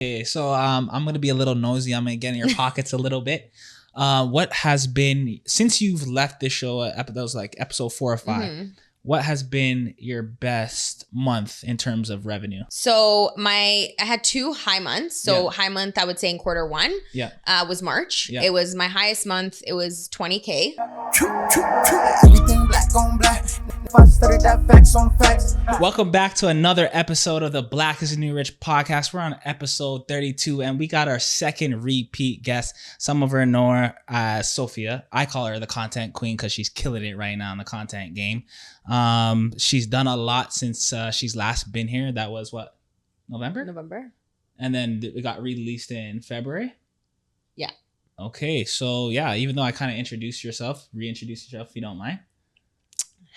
Okay, so I'm gonna be a little nosy. I'm gonna get in your pockets a little bit. What has been since you've left this show? That was like episode 4 or 5. Mm-hmm. What has been your best month in terms of revenue? So I had 2 high months. So high month, I would say in quarter 1 was March. Yeah. It was my highest month. It was 20K. Everything black on black. If I studied that facts on facts. Welcome back to another episode of the Black is the New Rich podcast. We're on episode 32 and we got our second repeat guest. Some of her know her as Sofia. I call her the content queen because she's killing it right now in the content game. She's done a lot since she's last been here. That was what? November? And then it got released in February? Yeah. Okay, so yeah, even though I kind of reintroduce yourself if you don't mind.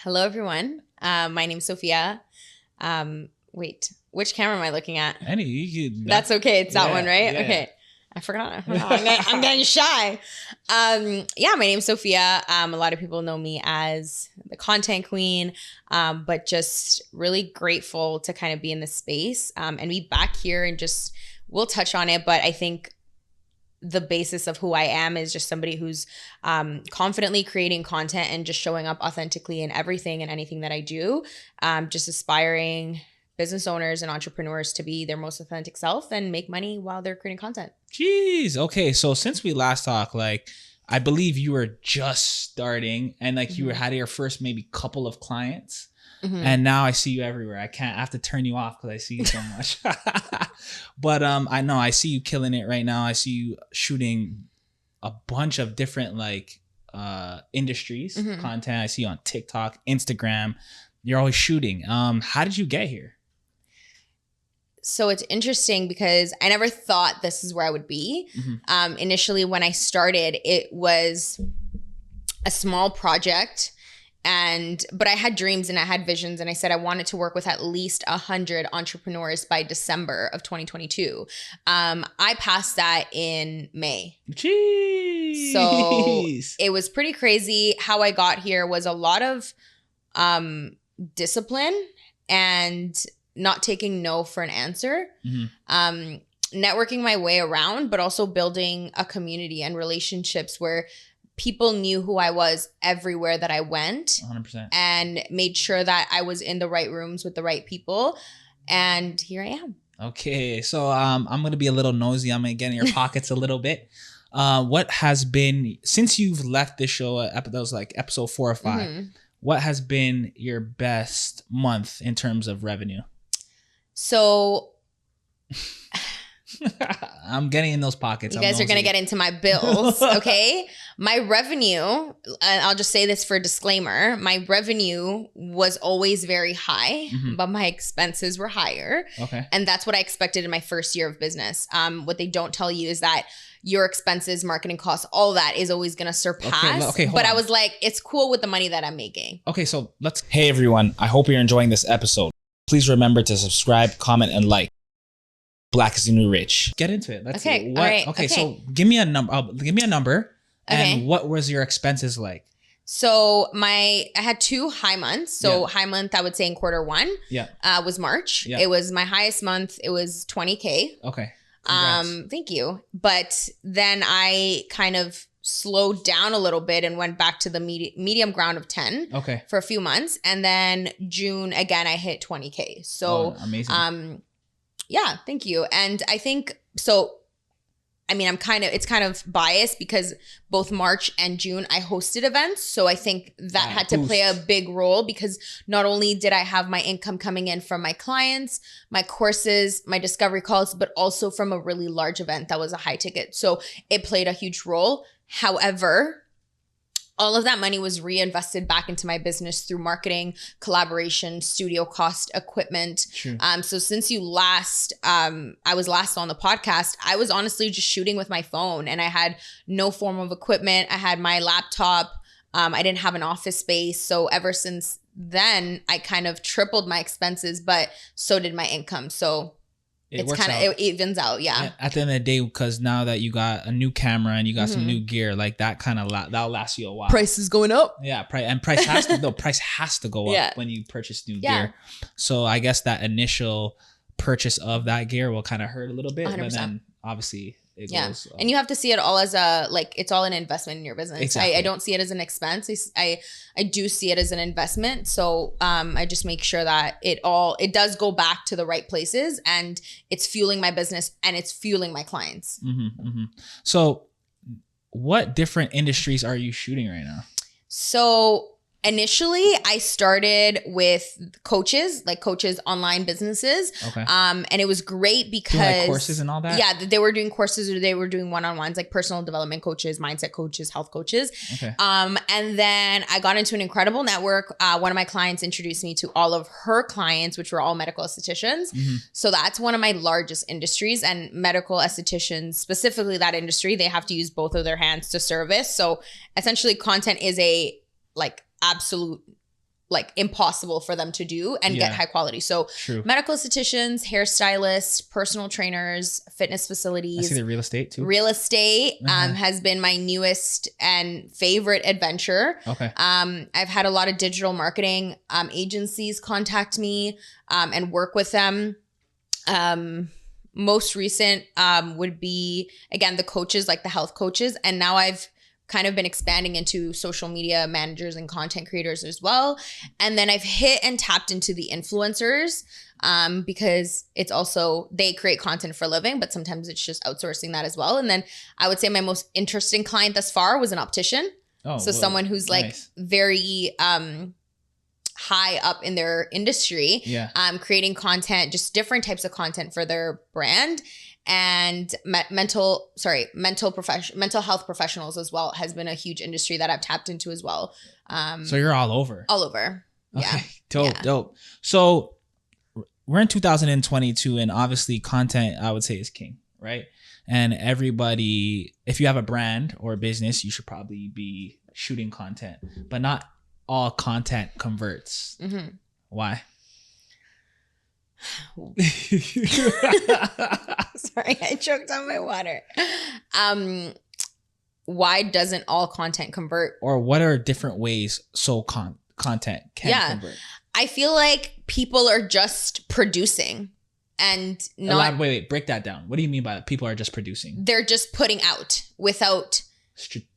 Hello, everyone. My name's Sofia. Wait, which camera am I looking at? That's okay. It's that one, right? Yeah. Okay. I forgot. I'm getting shy. My name's Sofia. A lot of people know me as the content queen, but just really grateful to kind of be in this space and be back here and just, we'll touch on it. But I think the basis of who I am is just somebody who's confidently creating content and just showing up authentically in everything and anything that I do. Just aspiring business owners and entrepreneurs to be their most authentic self and make money while they're creating content. Jeez. Okay. So since we last talked, I believe you were just starting and you had your first maybe couple of clients. Mm-hmm. And now I see you everywhere. I have to turn you off because I see you so much. But I know I see you killing it right now. I see you shooting a bunch of different industries, content. I see you on TikTok, Instagram. You're always shooting. How did you get here? So it's interesting because I never thought this is where I would be. Mm-hmm. Initially, when I started, it was a small project. But I had dreams and I had visions and I said I wanted to work with at least 100 entrepreneurs by December of 2022. I passed that in May. Jeez. So it was pretty crazy. How I got here was a lot of discipline and not taking no for an answer. Mm-hmm. Networking my way around, but also building a community and relationships where people knew who I was everywhere that I went. 100%. And made sure that I was in the right rooms with the right people. And here I am. Okay. So I'm going to be a little nosy. I'm going to get in your pockets a little bit. What has been, since you've left this show, that was like episode 4 or 5, mm-hmm. What has been your best month in terms of revenue? So I'm getting in those pockets. You guys are going to get into my bills, okay? My revenue, and I'll just say this for disclaimer, my revenue was always very high, mm-hmm. but my expenses were higher. Okay. And that's what I expected in my first year of business. What they don't tell you is that your expenses, marketing costs, all that is always going to surpass. Okay, but I was like, it's cool with the money that I'm making. Okay, so Hey everyone, I hope you're enjoying this episode. Please remember to subscribe, comment, and like. Black is the New Rich. Get into it. Let's see. All right. Okay, so give me a number. Okay. And what was your expenses like? So I had 2 high months. So high month, I would say in quarter 1 was March. Yeah. It was my highest month. It was 20K. Okay. Congrats. Thank you. But then I kind of slowed down a little bit and went back to the medium ground of 10 for a few months. And then June, again, I hit 20K. So amazing. Yeah, thank you. And I think, so, I mean, it's kind of biased because both March and June I hosted events. So I think that had to play a big role because not only did I have my income coming in from my clients, my courses, my discovery calls, but also from a really large event that was a high ticket. So it played a huge role. However, all of that money was reinvested back into my business through marketing, collaboration, studio cost, equipment. True. So since I was last on the podcast, I was honestly just shooting with my phone and I had no form of equipment. I had my laptop. I didn't have an office space. So ever since then, I kind of tripled my expenses, but so did my income. So it evens out. Yeah. At the end of the day, because now that you got a new camera and you got some new gear, that'll last you a while. Price is going up. Yeah. Price has to go up when you purchase new gear. So I guess that initial purchase of that gear will kind of hurt a little bit, 100%. but then obviously it goes. And you have to see it all as it's all an investment in your business. Exactly. I don't see it as an expense. I do see it as an investment. So I just make sure that it does go back to the right places, and it's fueling my business and it's fueling my clients. So what different industries are you shooting right now? So initially, I started with coaches online businesses. Okay. And it was great because doing like courses and all that. Yeah, they were doing courses, or they were doing one-on-ones, like personal development coaches, mindset coaches, health coaches. Okay. And then I got into an incredible network. One of my clients introduced me to all of her clients, which were all medical estheticians. So that's one of my largest industries, and medical estheticians, specifically that industry, they have to use both of their hands to service. So essentially, content is a absolute impossible for them to do and get high quality. So True. Medical estheticians, hairstylists, personal trainers, fitness facilities. I see the real estate too. Real estate has been my newest and favorite adventure. Okay. I've had a lot of digital marketing agencies contact me and work with them. Most recent would be, again, the coaches, like the health coaches. And now I've kind of been expanding into social media managers and content creators as well. And then I've hit and tapped into the influencers because it's also, they create content for a living, but sometimes it's just outsourcing that as well. And then I would say my most interesting client thus far was an optician. Someone who's nice. Very high up in their industry, creating content, just different types of content for their brand. And mental health professionals as well has been a huge industry that I've tapped into as well. So you're all over. Yeah. Okay. Dope. So we're in 2022, and obviously content, I would say, is king, right? And everybody, if you have a brand or a business, you should probably be shooting content, but not all content converts. Why? Sorry, I choked on my water. Why doesn't all content convert? Or what are different ways content can convert? I feel like people are just producing and not... Wait, break that down. What do you mean by that? People are just producing? They're just putting out without...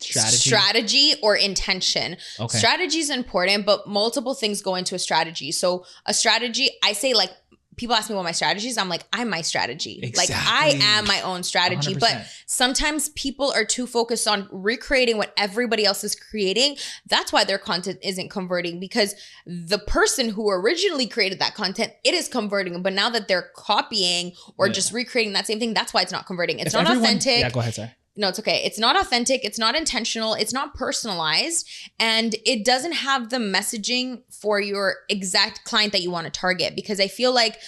strategy or intention. Okay. Strategy is important, but multiple things go into a strategy. So a strategy, I say, like, people ask me what my strategy is. I'm like, I'm my strategy. Exactly. Like, I am my own strategy. 100%. But sometimes people are too focused on recreating what everybody else is creating. That's why their content isn't converting, because the person who originally created that content, it is converting. But now that they're copying or just recreating that same thing, that's why it's not converting. It's not authentic. Yeah, go ahead, sorry. No, it's okay. It's not authentic. It's not intentional. It's not personalized. And it doesn't have the messaging for your exact client that you want to target. Because I feel like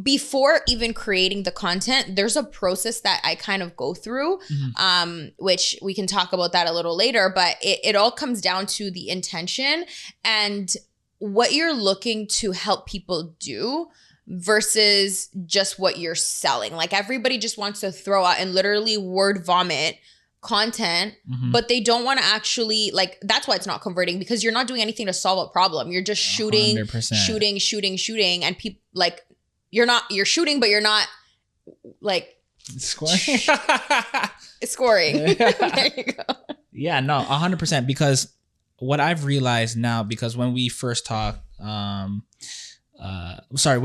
before even creating the content, there's a process that I kind of go through, which we can talk about that a little later. But it all comes down to the intention and what you're looking to help people do versus just what you're selling. Like, everybody just wants to throw out and literally word vomit content, but they don't want to actually, like, that's why it's not converting, because you're not doing anything to solve a problem. You're just shooting, 100%. shooting. And people, like, you're shooting, but you're not, like, scoring. Scoring. There you go. Yeah, no, 100%. Because what I've realized now, because when we first talked, when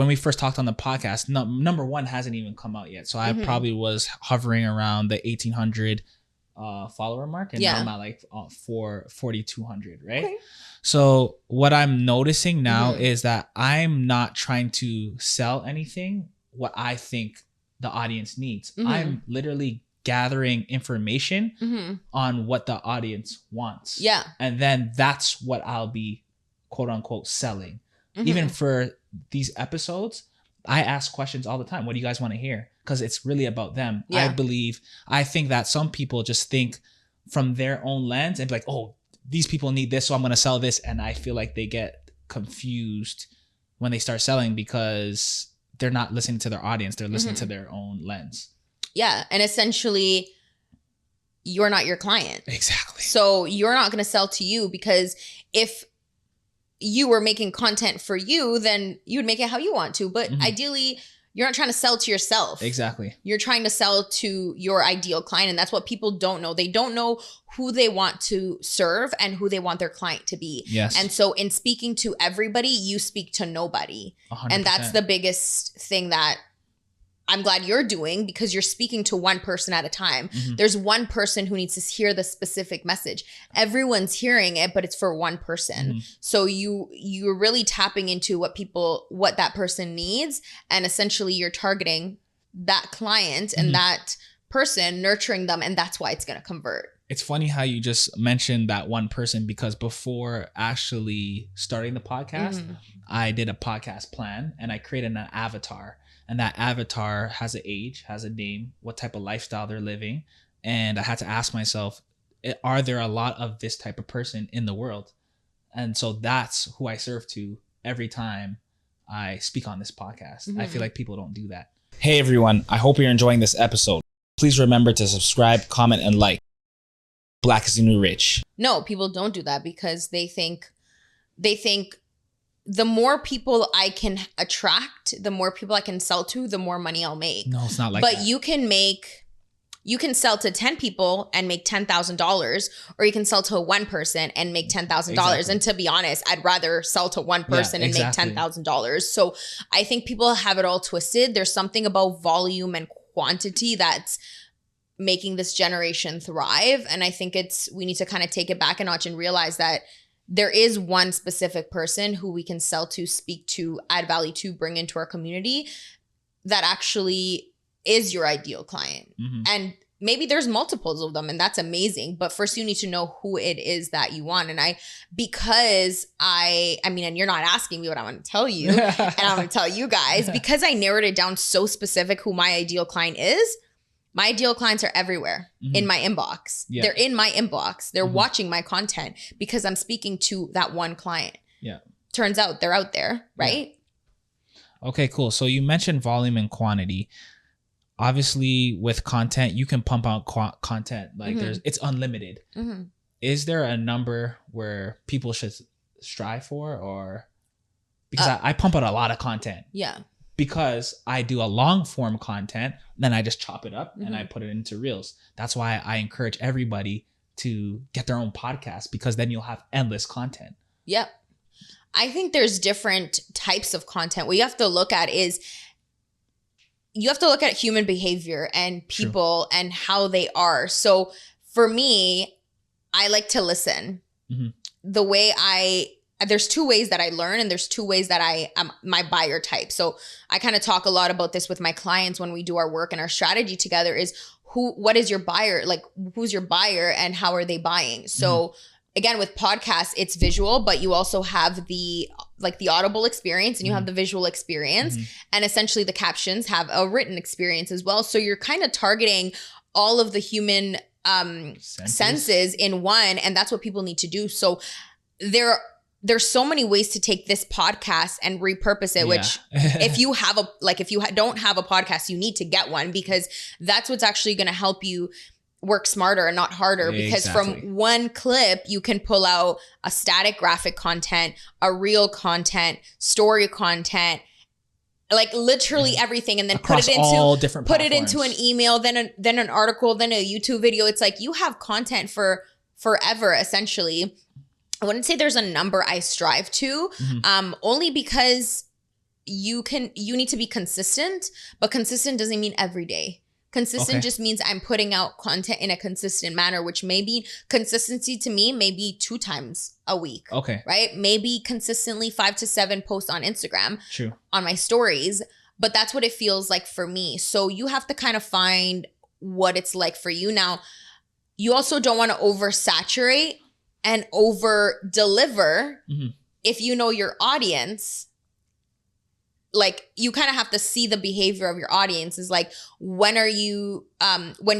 we first talked on the podcast, number one hasn't even come out yet. So I probably was hovering around the 1,800 follower mark, and now I'm at like 4,200, right? Okay. So what I'm noticing now is that I'm not trying to sell anything what I think the audience needs. I'm literally gathering information on what the audience wants. Yeah. And then that's what I'll be quote unquote selling. Even for these episodes, I ask questions all the time. What do you guys want to hear? Because it's really about them. Yeah. I think that some people just think from their own lens and be like, oh, these people need this, so I'm going to sell this. And I feel like they get confused when they start selling because they're not listening to their audience. They're listening to their own lens. Yeah. And essentially, you're not your client. Exactly. So you're not going to sell to you, because if you were making content for you, then you would make it how you want to. But ideally, you're not trying to sell to yourself. Exactly. You're trying to sell to your ideal client. And that's what people don't know. They don't know who they want to serve and who they want their client to be. Yes. And so in speaking to everybody, you speak to nobody. 100%. And that's the biggest thing that I'm glad you're doing, because you're speaking to one person at a time. Mm-hmm. There's one person who needs to hear the specific message. Everyone's hearing it, but it's for one person. Mm-hmm. So you're really tapping into what that person needs. And essentially you're targeting that client and that person, nurturing them. And that's why it's going to convert. It's funny how you just mentioned that one person, because before actually starting the podcast, I did a podcast plan and I created an avatar. And that avatar has an age, has a name, what type of lifestyle they're living. And I had to ask myself, are there a lot of this type of person in the world? And so that's who I serve to every time I speak on this podcast. I feel like people don't do that. Hey, everyone. I hope you're enjoying this episode. Please remember to subscribe, comment, and like. Black is the new rich. No, people don't do that because they think the more people I can attract, the more people I can sell to, the more money I'll make. No, it's not like that. But you can sell to 10 people and make $10,000, or you can sell to one person and make $10,000. Exactly. And to be honest, I'd rather sell to one person and make $10,000. So I think people have it all twisted. There's something about volume and quantity that's making this generation thrive. And I think we need to kind of take it back a notch and realize that there is one specific person who we can sell to, speak to, add value to, bring into our community that actually is your ideal client. And maybe there's multiples of them, and that's amazing. But first you need to know who it is that you want. And and you're not asking me what I want to tell you, and I'm going to tell you guys, because I narrowed it down so specific who my ideal client is. My ideal clients are everywhere in my inbox. Yeah. They're in my inbox. They're watching my content because I'm speaking to that one client. Yeah. Turns out they're out there, right? Yeah. Okay, cool. So you mentioned volume and quantity. Obviously, with content, you can pump out content. Like it's unlimited. Is there a number where people should strive for, or because I pump out a lot of content? Yeah. Because I do a long form content, then I just chop it up and I put it into reels. That's why I encourage everybody to get their own podcast, because then you'll have endless content. Yep. I think there's different types of content. What you have to look at is human behavior and people and how they are. So for me, I like to listen. There's two ways that I learn, and there's two ways that I am my buyer type. So I kind of talk a lot about this with my clients when we do our work and our strategy together is what is your buyer? Like, who's your buyer and how are they buying? So again, with podcasts, it's visual, but you also have the audible experience and you have the visual experience. And essentially the captions have a written experience as well. So you're kind of targeting all of the human senses in one, and that's what people need to do. So there's so many ways to take this podcast and repurpose it, which if you don't have a podcast, you need to get one, because that's what's actually going to help you work smarter and not harder. Because from one clip, you can pull out a static graphic content, a reel content, story content, like literally everything, and then across put it into all different platforms. Into an email, then an article, then a YouTube video. It's like you have content for forever, essentially. I wouldn't say there's a number I strive to, only because you need to be consistent, but consistent doesn't mean every day. Consistent just means I'm putting out content in a consistent manner, which maybe consistency to me may be 2 times a week. Okay. Right? Maybe consistently 5 to 7 posts on Instagram. True. On my stories, but that's what it feels like for me. So you have to kind of find what it's like for you. Now, you also don't want to oversaturate and over deliver. If you know your audience, like you kind of have to see the behavior of your audience. Is like, when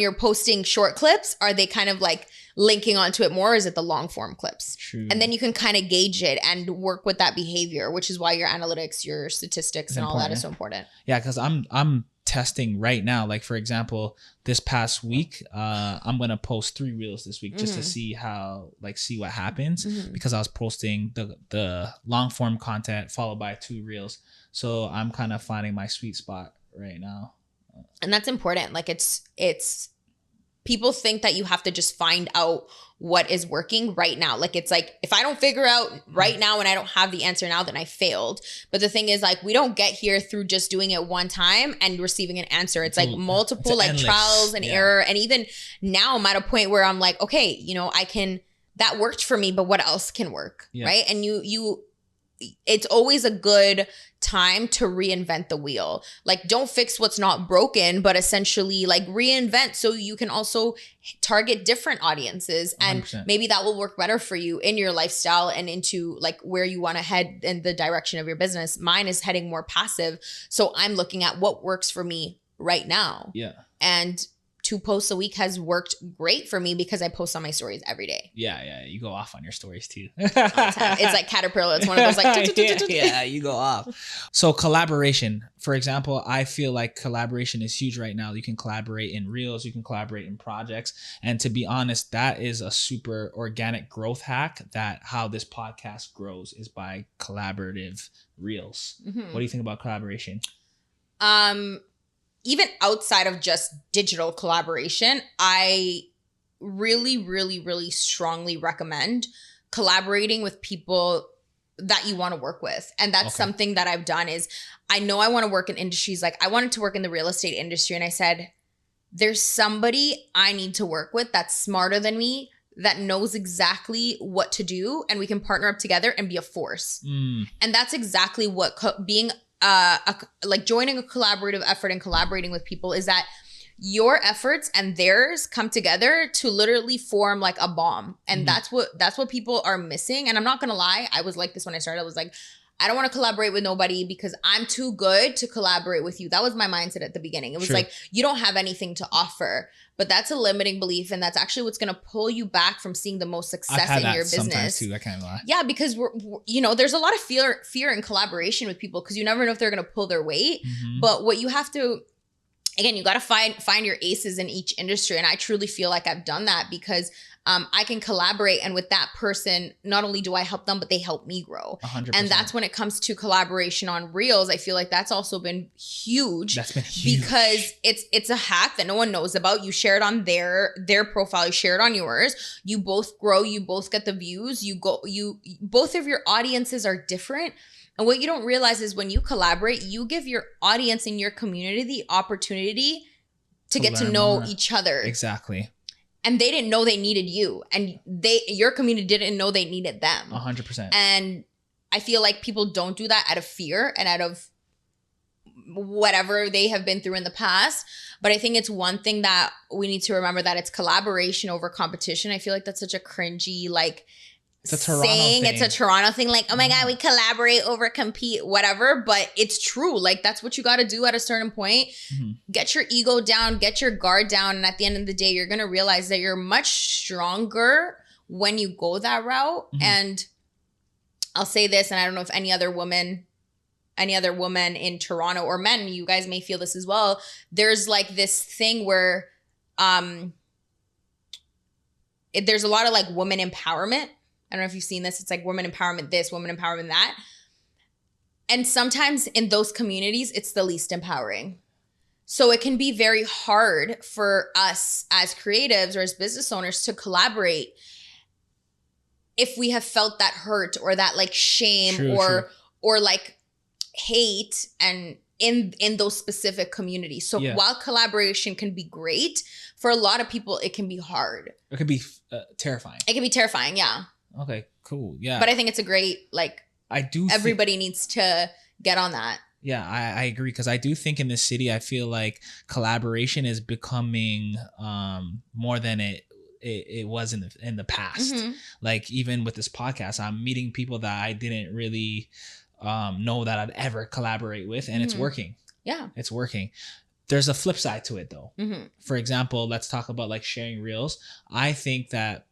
you're posting short clips, are they kind of like linking onto it more? Or is it the long form clips? True. And then you can kind of gauge it and work with that behavior, which is why your analytics, your statistics, and all that is so important. Yeah, because I'm testing right now. Like, for example, this past week, I'm gonna post 3 reels this week just to see what happens, because I was posting the long form content followed by 2 reels. So I'm kind of finding my sweet spot right now. And that's important. Like it's people think that you have to just find out what is working right now. Like it's like, if I don't figure out right now and I don't have the answer now, then I failed. But the thing is, like, we don't get here through just doing it one time and receiving an answer. It's like multiple like endless trials and error. And even now I'm at a point where I'm like, okay, you know, that worked for me, but what else can work? Right. And it's always a good time to reinvent the wheel. Like, don't fix what's not broken, but essentially like reinvent so you can also target different audiences, and 100%. Maybe that will work better for you in your lifestyle and into like where you want to head in the direction of your business. Mine is heading more passive. So I'm looking at what works for me right now. Yeah. And 2 posts a week has worked great for me because I post on my stories every day. Yeah. You go off on your stories too. All the time. It's like Caterpillar. It's one of those like. Yeah, you go off. So collaboration, for example, I feel like collaboration is huge right now. You can collaborate in reels. You can collaborate in projects. And to be honest, that is a super organic growth hack. That how this podcast grows is by collaborative reels. Mm-hmm. What do you think about collaboration? Even outside of just digital collaboration, I really, really, really strongly recommend collaborating with people that you want to work with. And that's something that I've done is, I know I want to work in industries. Like, I wanted to work in the real estate industry. And I said, there's somebody I need to work with that's smarter than me, that knows exactly what to do. And we can partner up together and be a force. And that's exactly what being like joining a collaborative effort and collaborating with people is, that your efforts and theirs come together to literally form like a bomb. And that's what people are missing. And I'm not gonna lie, I was like this when I started. I was like, I don't want to collaborate with nobody because I'm too good to collaborate with you. That was my mindset at the beginning. It was like, you don't have anything to offer. But that's a limiting belief, and that's actually what's going to pull you back from seeing the most success in your business. Sometimes too, I can't lie. Yeah, because we're there's a lot of fear in collaboration with people because you never know if they're going to pull their weight. Mm-hmm. But what you have to, again, you got to find your aces in each industry, and I truly feel like I've done that because I can collaborate, and with that person, not only do I help them, but they help me grow. 100%. And that's when it comes to collaboration on Reels. I feel like that's also been huge. That's been huge because it's a hack that no one knows about. You share it on their profile, you share it on yours. You both grow, you both get the views. Both of your audiences are different. And what you don't realize is when you collaborate, you give your audience and your community the opportunity to get to know more. Each other. Exactly. And they didn't know they needed you, and your community didn't know they needed them. 100%. And I feel like people don't do that out of fear and out of whatever they have been through in the past. But I think it's one thing that we need to remember, that it's collaboration over competition. I feel like that's such a cringy, like, it's a Toronto thing. It's a Toronto thing. Like, oh my God, we collaborate over compete, whatever. But it's true. Like, that's what you got to do at a certain point. Mm-hmm. Get your ego down, get your guard down. And at the end of the day, you're going to realize that you're much stronger when you go that route. Mm-hmm. And I'll say this, and I don't know if any other woman in Toronto, or men, you guys may feel this as well. There's like this thing where there's a lot of like women empowerment. I don't know if you've seen this. It's like women empowerment this, women empowerment that. And sometimes in those communities, it's the least empowering. So it can be very hard for us as creatives or as business owners to collaborate if we have felt that hurt or that like shame or like hate and in those specific communities. So while collaboration can be great, for a lot of people, it can be hard. It can be terrifying. It can be terrifying, yeah. Okay, cool. Yeah. But I think it's a great, like, everybody needs to get on that. Yeah, I agree, because I do think in this city, I feel like collaboration is becoming more than it was in the past. Mm-hmm. Like, even with this podcast, I'm meeting people that I didn't really know that I'd ever collaborate with, and it's working. Yeah. It's working. There's a flip side to it, though. Mm-hmm. For example, let's talk about like sharing reels. I think that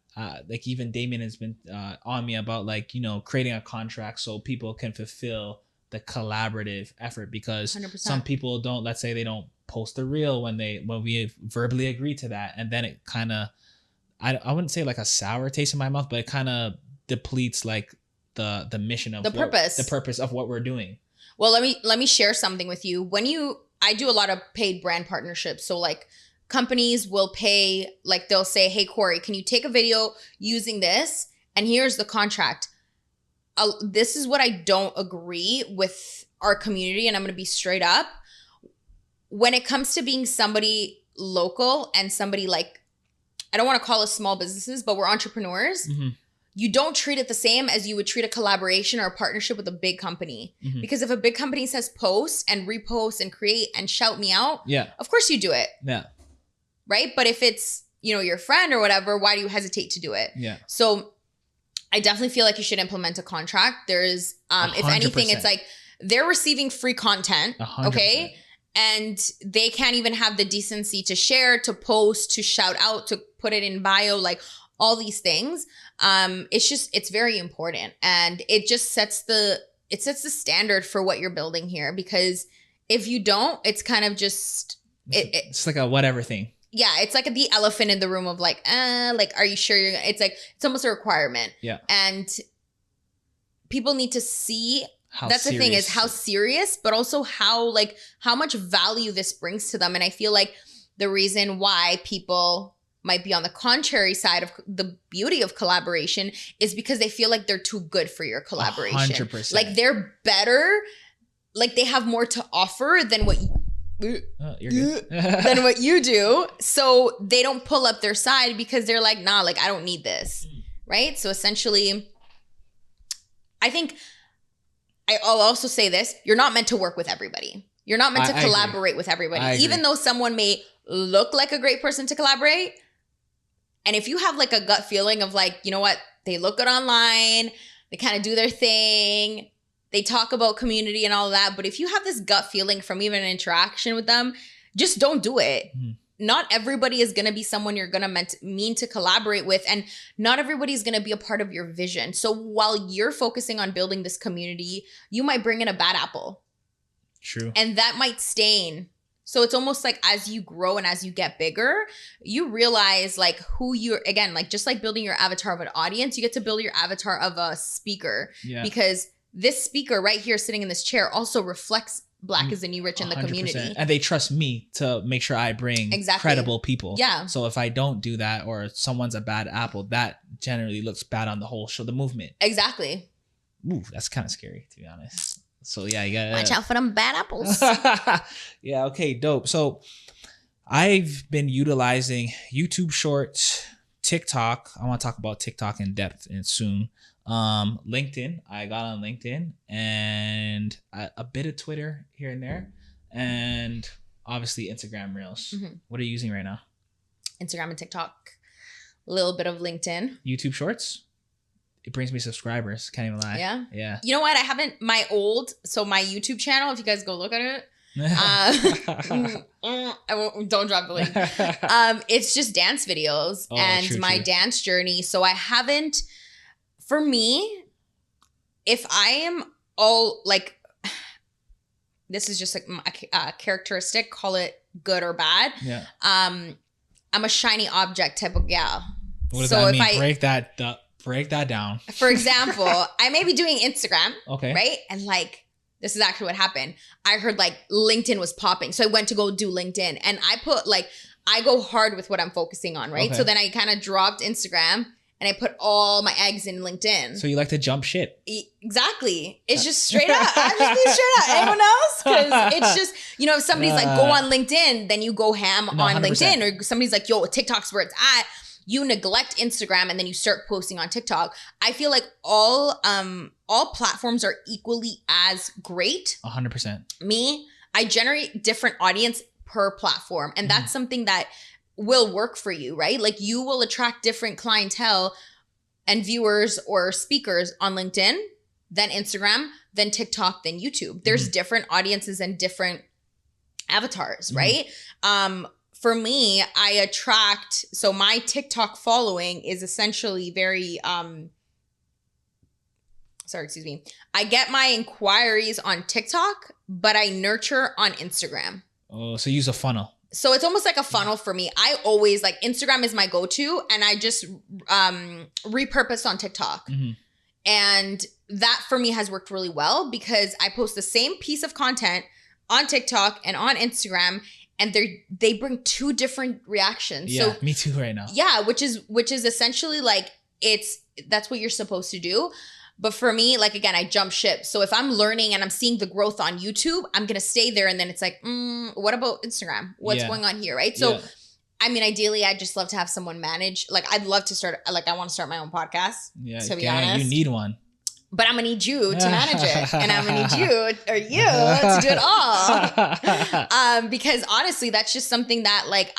like even Damien has been on me about like, you know, creating a contract so people can fulfill the collaborative effort, because 100%. Some people don't, let's say they don't post a reel when we verbally agree to that. And then it kind of, I wouldn't say like a sour taste in my mouth, but it kind of depletes like the mission of the purpose of what we're doing. Well, let me share something with you. When you I do a lot of paid brand partnerships. So like companies will pay, like they'll say, hey, Corey, can you take a video using this? And here's the contract. This is what I don't agree with our community. And I'm going to be straight up. When it comes to being somebody local and somebody like, I don't want to call us small businesses, but we're entrepreneurs. Mm-hmm. You don't treat it the same as you would treat a collaboration or a partnership with a big company. Mm-hmm. Because if a big company says post and repost and create and shout me out, of course you do it. Yeah. Right? But if it's, you know, your friend or whatever, why do you hesitate to do it? Yeah. So I definitely feel like you should implement a contract. There's, if anything, it's like they're receiving free content. 100%. Okay. And they can't even have the decency to share, to post, to shout out, to put it in bio, like all these things. It's very important. And it just sets the standard for what you're building here. Because if you don't, it's kind of just, it's like a whatever thing. Yeah. It's like the elephant in the room of like, are you sure you're, it's like, it's almost a requirement. Yeah. And people need to see, that's the thing, is how serious, but also how much value this brings to them. And I feel like the reason why people might be on the contrary side of the beauty of collaboration is because they feel like they're too good for your collaboration. 100%. Like they're better, like they have more to offer than what you're good. than what you do. So they don't pull up their side because they're like, nah, like I don't need this. Right? So essentially, I think I'll also say this, you're not meant to work with everybody. You're not meant to collaborate with everybody. Even though someone may look like a great person to collaborate. And if you have like a gut feeling of like, you know what, they look good online, they kind of do their thing, they talk about community and all of that. But if you have this gut feeling from even an interaction with them, just don't do it. Mm-hmm. Not everybody is going to be someone you're going to mean to collaborate with. And not everybody is going to be a part of your vision. So while you're focusing on building this community, you might bring in a bad apple. True. And that might stain. So it's almost like as you grow and as you get bigger, you realize like who you're, again, like just like building your avatar of an audience, you get to build your avatar of a speaker. Yeah. Because this speaker right here sitting in this chair also reflects Black is the new rich in the 100%. Community. And they trust me to make sure I bring credible people. Yeah. So if I don't do that or someone's a bad apple, that generally looks bad on the whole show, the movement. Exactly. Ooh, that's kind of scary, to be honest. So yeah, you gotta watch out for them bad apples. Yeah, okay, dope. So I've been utilizing YouTube Shorts, TikTok. I want to talk about TikTok in depth and soon. LinkedIn. I got on LinkedIn and a bit of Twitter here and there, and obviously Instagram Reels. Mm-hmm. What are you using right now? Instagram and TikTok. A little bit of LinkedIn. YouTube Shorts. It brings me subscribers. Can't even lie. Yeah. Yeah. You know what? I haven't my YouTube channel. If you guys go look at it. Don't drop the link. It's just dance videos and true. Dance journey. So I haven't. For me, if I am all like, this is just like a characteristic, call it good or bad. Yeah. I'm a shiny object type of gal. What does that mean? Break that down. For example, I may be doing Instagram. Okay. Right. And like, this is actually what happened. I heard like LinkedIn was popping. So I went to go do LinkedIn and I put like, I go hard with what I'm focusing on. Right. Okay. So then I kind of dropped Instagram. And I put all my eggs in LinkedIn. So you like to jump ship. Exactly. It's just straight up. I'm just being straight up. Anyone else? Because it's just, you know, if somebody's like, go on LinkedIn, then you go ham on 100%. LinkedIn. Or somebody's like, yo, TikTok's where it's at. You neglect Instagram and then you start posting on TikTok. I feel like all platforms are equally as great. 100%. Me, I generate different audience per platform. And that's something that will work for you, right? Like you will attract different clientele and viewers or speakers on LinkedIn, then Instagram, then TikTok, then YouTube. There's different audiences and different avatars, right? For me, I attract, so my TikTok following is essentially very, I get my inquiries on TikTok, but I nurture on Instagram. Oh, so use a funnel. So it's almost like a funnel for me. I always like Instagram is my go-to and I just repurpose on TikTok. Mm-hmm. And that for me has worked really well because I post the same piece of content on TikTok and on Instagram, and they bring two different reactions. Yeah, so, me too right now. Yeah, which is essentially like that's what you're supposed to do. But for me, like, again, I jump ship. So if I'm learning and I'm seeing the growth on YouTube, I'm going to stay there. And then it's like, what about Instagram? What's going on here? Right. So, I mean, ideally, I'd just love to have someone manage. Like, I'd love to start, like, I want to start my own podcast, to be honest. You need one. But I'm going to need you to manage it. And I'm going to need you to do it all. Because honestly, that's just something that, like,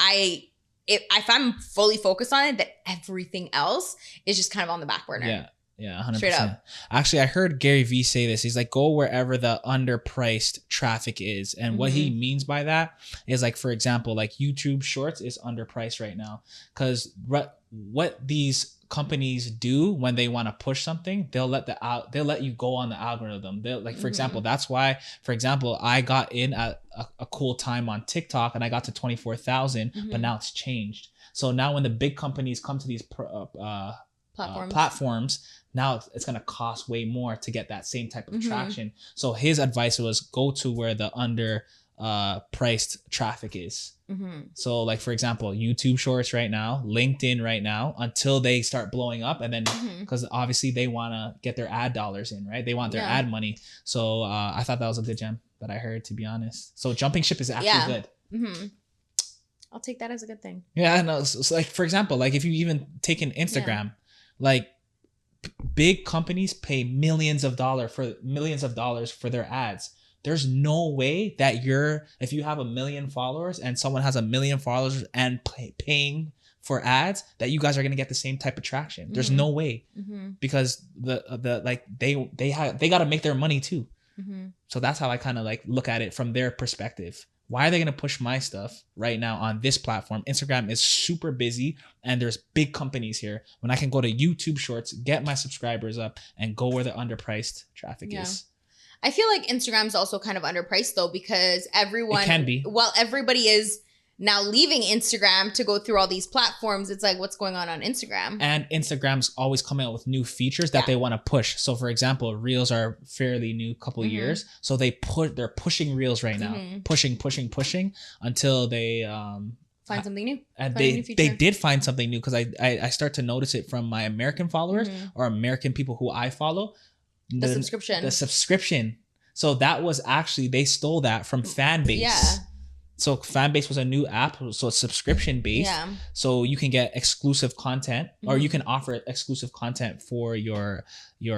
if I'm fully focused on it, that everything else is just kind of on the back burner. Yeah, 100%. Straight up. Actually, I heard Gary Vee say this. He's like, go wherever the underpriced traffic is. And what he means by that is, like, for example, like YouTube Shorts is underpriced right now. Because what these companies do when they want to push something, they'll let you go on the algorithm. They'll, like, for example, that's why, for example, I got in at a cool time on TikTok and I got to 24,000, but now it's changed. So now when the big companies come to these platforms, now it's going to cost way more to get that same type of traction. So his advice was go to where the priced traffic is. So, like, for example, YouTube Shorts right now, LinkedIn right now, until they start blowing up, and then because obviously they want to get their ad dollars in, right? They want their ad money. So I thought that was a good gem that I heard, to be honest. So jumping ship is actually good. I'll take that as a good thing. Yeah, no. So, like, for example, like, if you even take an Instagram, like, big companies pay millions of dollars for their ads. There's no way that if you have 1 million followers and someone has 1 million followers and paying for ads, that you guys are going to get the same type of traction. There's no way, because they got to make their money too. So that's how I kind of, like, look at it from their perspective. Why are they going to push my stuff right now on this platform? Instagram is super busy and there's big companies here, when I can go to YouTube Shorts, get my subscribers up, and go where the underpriced traffic is. I feel like Instagram's also kind of underpriced, though, because everyone... It can be. Well, everybody is now leaving Instagram to go through all these platforms. It's like, what's going on Instagram? And Instagram's always coming out with new features that they want to push. So, for example, Reels are fairly new, couple years. So they're pushing Reels right now. Pushing until they... find something new. And they did find something new, because I start to notice it from my American followers or American people who I follow. The subscription. So that was actually, they stole that from Fanbase. Yeah. So Fanbase was a new app, so it's subscription based. Yeah. So you can get exclusive content, or you can offer exclusive content for your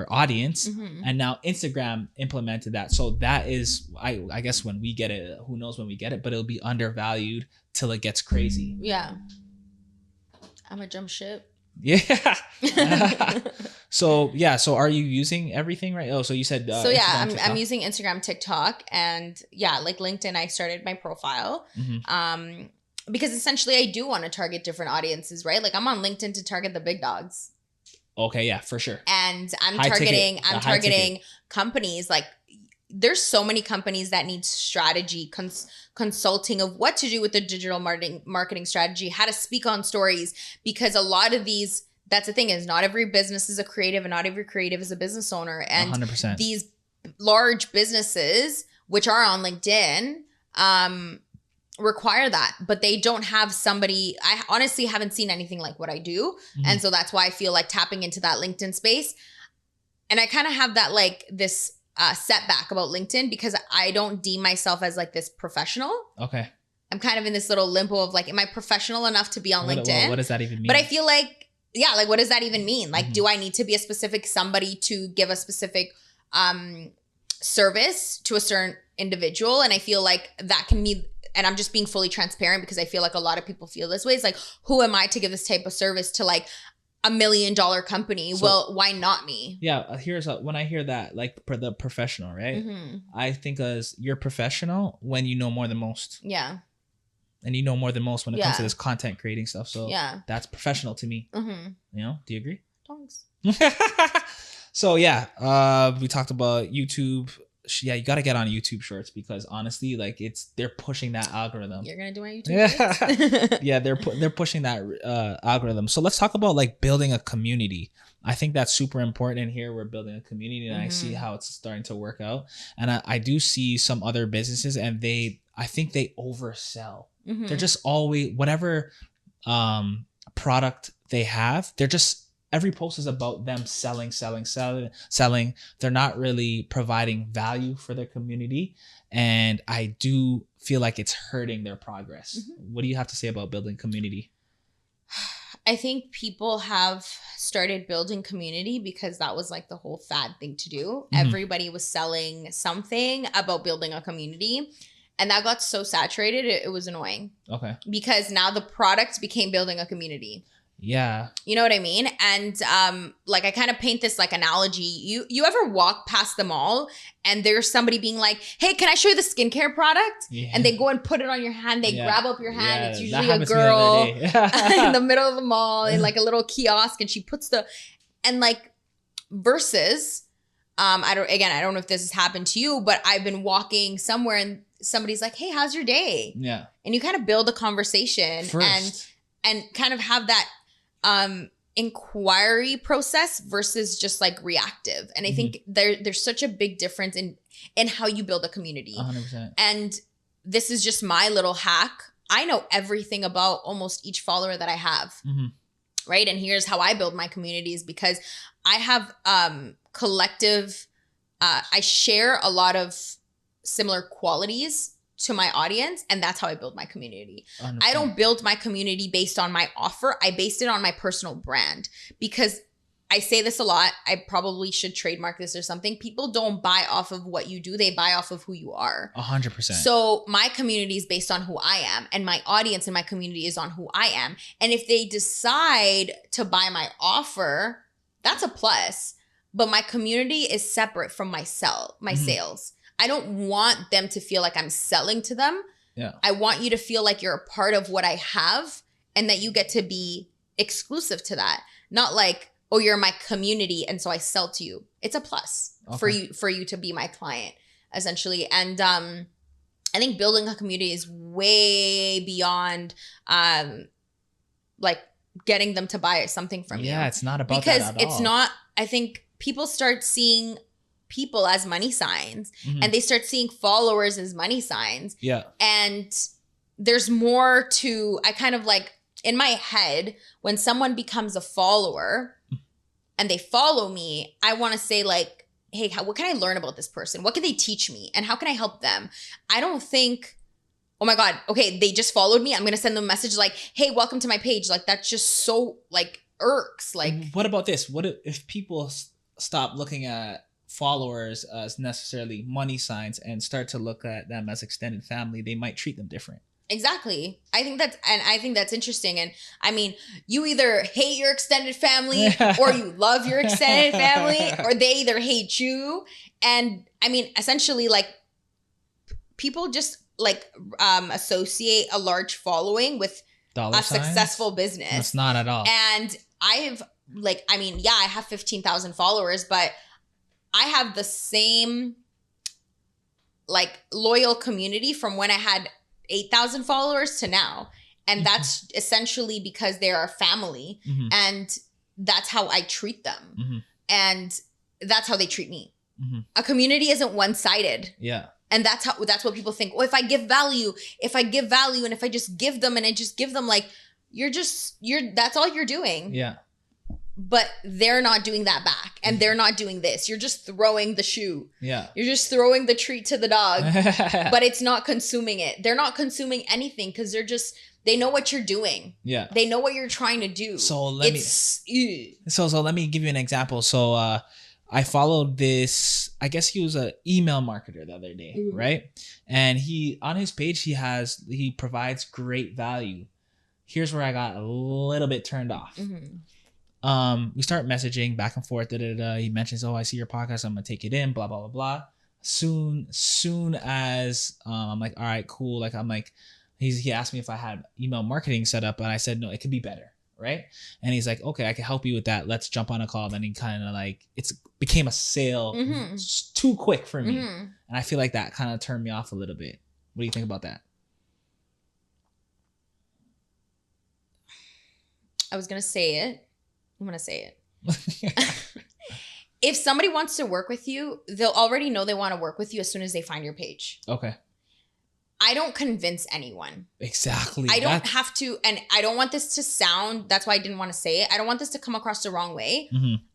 audience. And now Instagram implemented that. So that is, I guess when we get it, who knows when we get it, but it'll be undervalued till it gets crazy. Yeah. I'm a jump ship. Yeah. So are you using everything right? Oh, so you said I'm using Instagram, TikTok, and like LinkedIn. I started my profile because essentially I do want to target different audiences, right? Like, I'm on LinkedIn to target the big dogs. Okay, yeah, for sure. And I'm targeting companies. Like, there's so many companies that need strategy, consulting of what to do with the digital marketing strategy, how to speak on stories, because a lot of these, that's the thing, is not every business is a creative and not every creative is a business owner. And 100%. These large businesses, which are on LinkedIn, require that, but they don't have somebody. I honestly haven't seen anything like what I do. And so that's why I feel like tapping into that LinkedIn space. And I kind of have that, like, this setback about LinkedIn, because I don't deem myself as, like, this professional. Okay. I'm kind of in this little limbo of, like, am I professional enough to be on LinkedIn? What does that even mean? But I feel like, like, what does that even mean? Like, do I need to be a specific somebody to give a specific service to a certain individual? And I feel like that can be, and I'm just being fully transparent, because I feel like a lot of people feel this way. It's like, who am I to give this type of service to, like, $1 million company? So, well, why not me? Yeah, when I hear that, like, the professional, right? I think as you're professional when you know more than most. Yeah. And you know more than most when it comes to this content creating stuff. So that's professional to me. You know, do you agree? Thanks. So we talked about YouTube, yeah, you got to get on YouTube Shorts, because honestly, like they're pushing that algorithm. You're gonna do my YouTube Shorts? Yeah, they're pushing that algorithm. So let's talk about like building a community. I think that's super important here. We're building a community, and I see how it's starting to work out. And I do see some other businesses, and I think they oversell. They're just always, whatever product they have, they're just, every post is about them selling. They're not really providing value for their community. And I do feel like it's hurting their progress. What do you have to say about building community? I think people have started building community because that was like the whole fad thing to do. Everybody was selling something about building a community. And that got so saturated, it was annoying. Okay. Because now the product became building a community. Yeah. You know what I mean? And like I kind of paint this like analogy. You ever walk past the mall and there's somebody being like, hey, can I show you the skincare product? Yeah. And they go and put it on your hand. They grab up your hand. Yeah, it's usually a girl in the middle of the mall in like a little kiosk, and she puts and like versus I don't know if this has happened to you, but I've been walking somewhere and somebody's like, hey, how's your day? Yeah. And you kind of build a conversation and kind of have that inquiry process versus just like reactive. And I think there's such a big difference in how you build a community. 100%. And this is just my little hack. I know everything about almost each follower that I have. Right. And here's how I build my communities, because I have collective, I share a lot of similar qualities to my audience, and that's how I build my community. 100%. I don't build my community based on my offer. I based it on my personal brand, because I say this a lot. I probably should trademark this or something. People don't buy off of what you do. They buy off of who you are. 100%. So my community is based on who I am, and my audience in my community is on who I am. And if they decide to buy my offer, that's a plus. But my community is separate from my sales. I don't want them to feel like I'm selling to them. Yeah. I want you to feel like you're a part of what I have, and that you get to be exclusive to that. Not like, oh, you're my community and so I sell to you. It's a plus for you to be my client, essentially. And I think building a community is way beyond like getting them to buy something from you. Yeah, it's not about that at all. Because it's not, I think people start seeing people as money signs, and they start seeing followers as money signs. Yeah. And there's more to, I kind of like, in my head, when someone becomes a follower and they follow me, I want to say like, hey, what can I learn about this person? What can they teach me? And how can I help them? I don't think, oh my God, okay, they just followed me, I'm going to send them a message like, hey, welcome to my page. Like, that's just so like irks. Like, what about this? What if people stop looking at followers as necessarily money signs and start to look at them as extended family? They might treat them different. Exactly. I think that's interesting. And I mean, you either hate your extended family or you love your extended family, or they either hate you. And I mean, essentially, like, people just like associate a large following with dollar a signs? Successful business. That's not at all. And I have 15,000 followers, but I have the same like loyal community from when I had 8,000 followers to now. And that's essentially because they're our family, and that's how I treat them. And that's how they treat me. A community isn't one-sided. Yeah. And that's what people think. Oh, if I give value, and if I just give them and I just give them, like, that's all you're doing. Yeah. But they're not doing that back, and they're not doing this. You're just throwing the shoe. Yeah. You're just throwing the treat to the dog, but it's not consuming it. They're not consuming anything because they know what you're doing. Yeah. They know what you're trying to do. So let me give you an example. So I followed this, I guess he was an email marketer the other day, right? And on his page, he provides great value. Here's where I got a little bit turned off. We start messaging back and forth. He mentions, "Oh, I see your podcast. I'm gonna take it in." Blah blah blah blah. Soon as I'm like, "All right, cool." Like, I'm like, he asked me if I had email marketing set up, and I said, "No, it could be better." right? And he's like, okay, I can help you with that. Let's jump on a call. Then he kind of like, became a sale too quick for me. And I feel like that kind of turned me off a little bit. What do you think about that? I was going to say it. I'm going to say it. If somebody wants to work with you, they'll already know they want to work with you as soon as they find your page. Okay. I don't convince anyone. Exactly. I don't have to, and I don't want this to sound, that's why I didn't want to say it. I don't want this to come across the wrong way.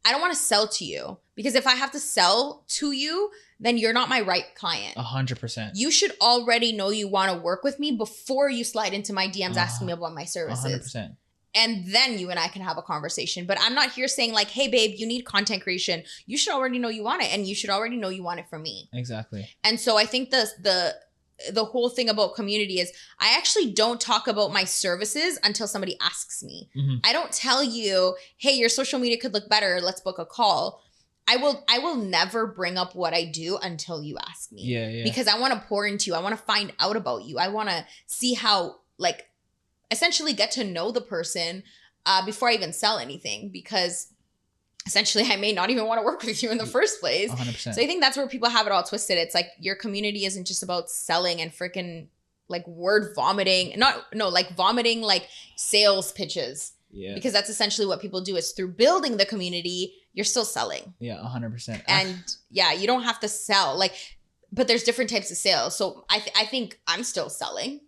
I don't want to sell to you, because if I have to sell to you, then you're not my right client. 100%. You should already know you want to work with me before you slide into my DMs asking me about my services. 100%. And then you and I can have a conversation. But I'm not here saying like, hey, babe, you need content creation. You should already know you want it. And you should already know you want it from me. Exactly. And so I think the whole thing about community is I actually don't talk about my services until somebody asks me. I don't tell you, hey, your social media could look better. Let's book a call. I will never bring up what I do until you ask me. Yeah. Because I want to pour into you. I want to find out about you. I want to see how, like, essentially get to know the person before I even sell anything, because essentially I may not even want to work with you in the first place. 100%. So I think that's where people have it all twisted. It's like your community isn't just about selling and freaking like word vomiting. Like vomiting like sales pitches. Yeah. Because that's essentially what people do, is through building the community, you're still selling. Yeah, 100%. And yeah, you don't have to sell. Like, but there's different types of sales. So I think I'm still selling,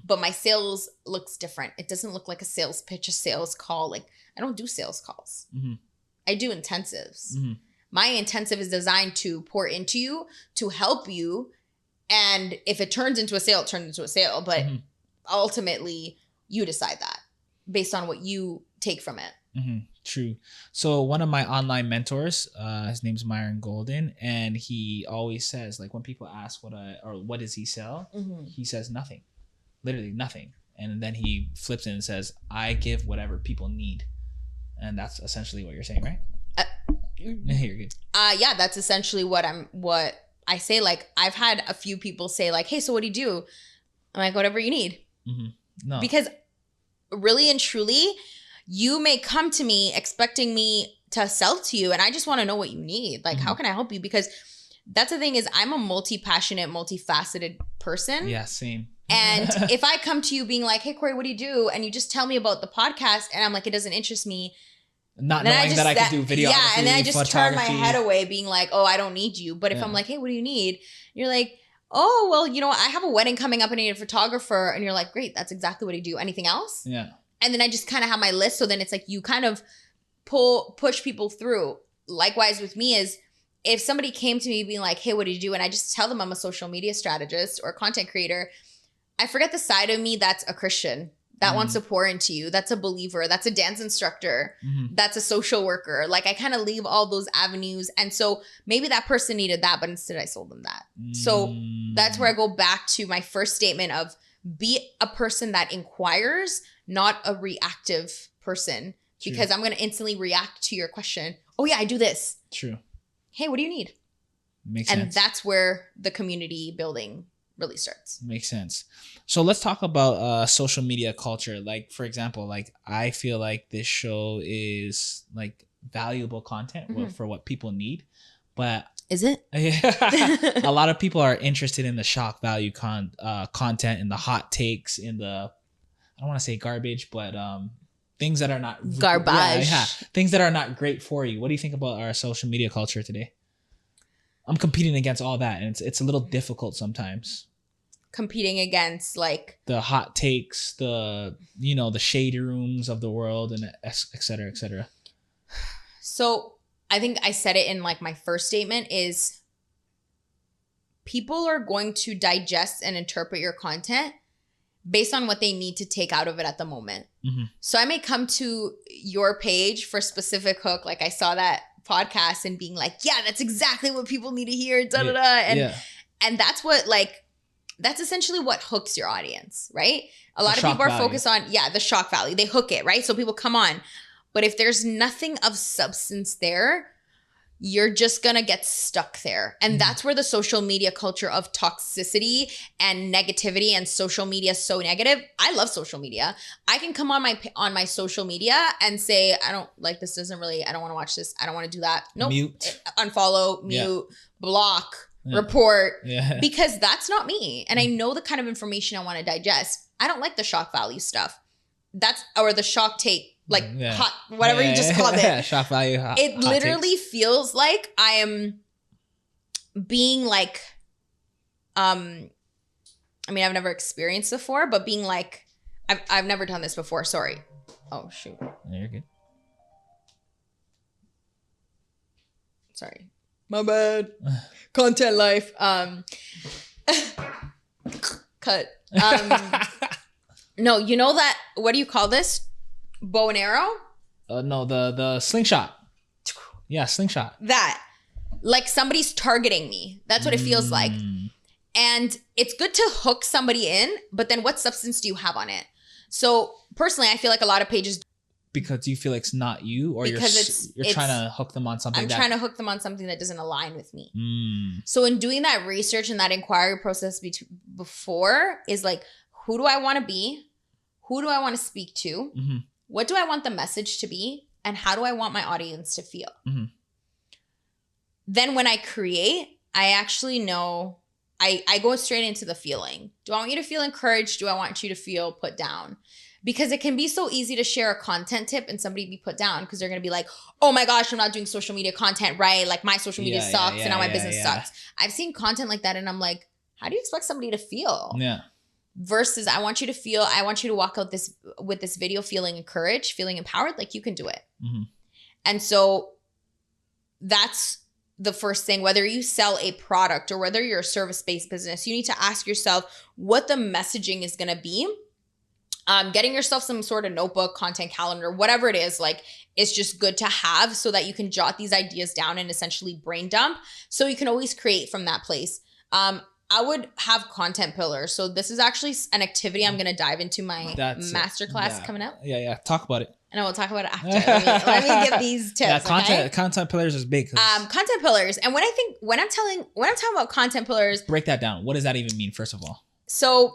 but my sales looks different. It doesn't look like a sales pitch, a sales call. Like, I don't do sales calls. I do intensives. My intensive is designed to pour into you, to help you. And if it turns into a sale, it turns into a sale. But ultimately, you decide that based on what you take from it. True. So one of my online mentors, his name's Myron Golden, and he always says, like, when people ask what does he sell, he says nothing, literally nothing. And then he flips it and says, I give whatever people need. And that's essentially what you're saying, right? You're good. Yeah, that's essentially what I say. Like, I've had a few people say like, hey, so what do you do? I'm like, whatever you need. No. Because really and truly, you may come to me expecting me to sell to you, and I just want to know what you need. Like, how can I help you? Because that's the thing, is I'm a multi-passionate, multifaceted person. Yeah, same. And if I come to you being like, hey, Corey, what do you do? And you just tell me about the podcast, and I'm like, it doesn't interest me. Not knowing that I could do videography, yeah, and then I just turn my head away being like, oh, I don't need you. But if I'm like, hey, what do you need? You're like, oh, well, I have a wedding coming up and I need a photographer. And you're like, great, that's exactly what I do. Anything else? Yeah. And then I just kind of have my list. So then it's like you kind of push people through. Likewise with me is, if somebody came to me being like, hey, what do you do? And I just tell them I'm a social media strategist or content creator, I forget the side of me that's a Christian, that wants to pour into you. That's a believer. That's a dance instructor. That's a social worker. Like, I kind of leave all those avenues. And so maybe that person needed that, but instead I sold them that. So that's where I go back to my first statement of, be a person that inquires, not a reactive person. True. Because I'm going to instantly react to your question. Oh yeah, I do this. True. Hey, what do you need? Makes sense. And that's where the community building really starts. Makes sense. So let's talk about social media culture. Like, for example, like, I feel like this show is like valuable content for what people need, but is it? A lot of people are interested in the shock value content, and the hot takes, in the, I don't want to say garbage, but things that are not garbage. Things that are not great for you. What do you think about our social media culture today? I'm competing against all that, and it's a little difficult sometimes. Competing against like the hot takes, the the shady rooms of the world, and et cetera, et cetera. So I think I said it in like my first statement, is people are going to digest and interpret your content based on what they need to take out of it at the moment. So I may come to your page for a specific hook. Like, I saw that podcast and being like, yeah, that's exactly what people need to hear. And that's what, like, that's essentially what hooks your audience, right? A lot of people are focused on, the shock value. They hook it, right? So people come on. But if there's nothing of substance there, you're just going to get stuck there. And that's where the social media culture of toxicity and negativity and social media is so negative. I love social media. I can come on my social media and say, I don't like this, I don't want to watch this. I don't want to do that. Nope. Mute. Unfollow, mute, block, report, Yeah. because that's not me. And I know the kind of information I want to digest. I don't like the shock value stuff. Or the shock take. Like hot, whatever you just called it. Shock value. It literally feels like I am being like, I mean, I've never experienced before, but being like, I've never done this before. Sorry. Oh shoot. You're good. Sorry. My bad. Content life. Cut. No, you know that, what do you call this? Bow and arrow? No, the slingshot. Yeah, slingshot. That. Like somebody's targeting me. That's what it feels like. And it's good to hook somebody in, but then what substance do you have on it? So personally, I feel like a lot of pages. Because you feel like it's not you, or you're trying to hook them on something. I'm trying to hook them on something that doesn't align with me. So in doing that research and that inquiry process before is like, who do I want to be? Who do I want to speak to? What do I want the message to be? And how do I want my audience to feel? Then when I create, I actually know, I go straight into the feeling. Do I want you to feel encouraged? Do I want you to feel put down? Because it can be so easy to share a content tip and somebody be put down because they're going to be like, oh my gosh, I'm not doing social media content right. Like my social media sucks and now my business sucks. I've seen content like that and I'm like, how do you expect somebody to feel? Yeah. Versus I want you to walk out with this video feeling encouraged, feeling empowered, like you can do it. And so that's the first thing. Whether you sell a product or whether you're a service-based business, you need to ask yourself what the messaging is going to be. Getting yourself some sort of notebook, content calendar, whatever it is, like it's just good to have so that you can jot these ideas down and essentially brain dump. So you can always create from that place. I would have content pillars. So this is actually an activity I'm going to dive into my masterclass coming up. Yeah. Talk about it. And I will talk about it after. Let me get these tips. Content pillars is big. Content pillars. And when I'm talking about content pillars, break that down. What does that even mean, first of all? So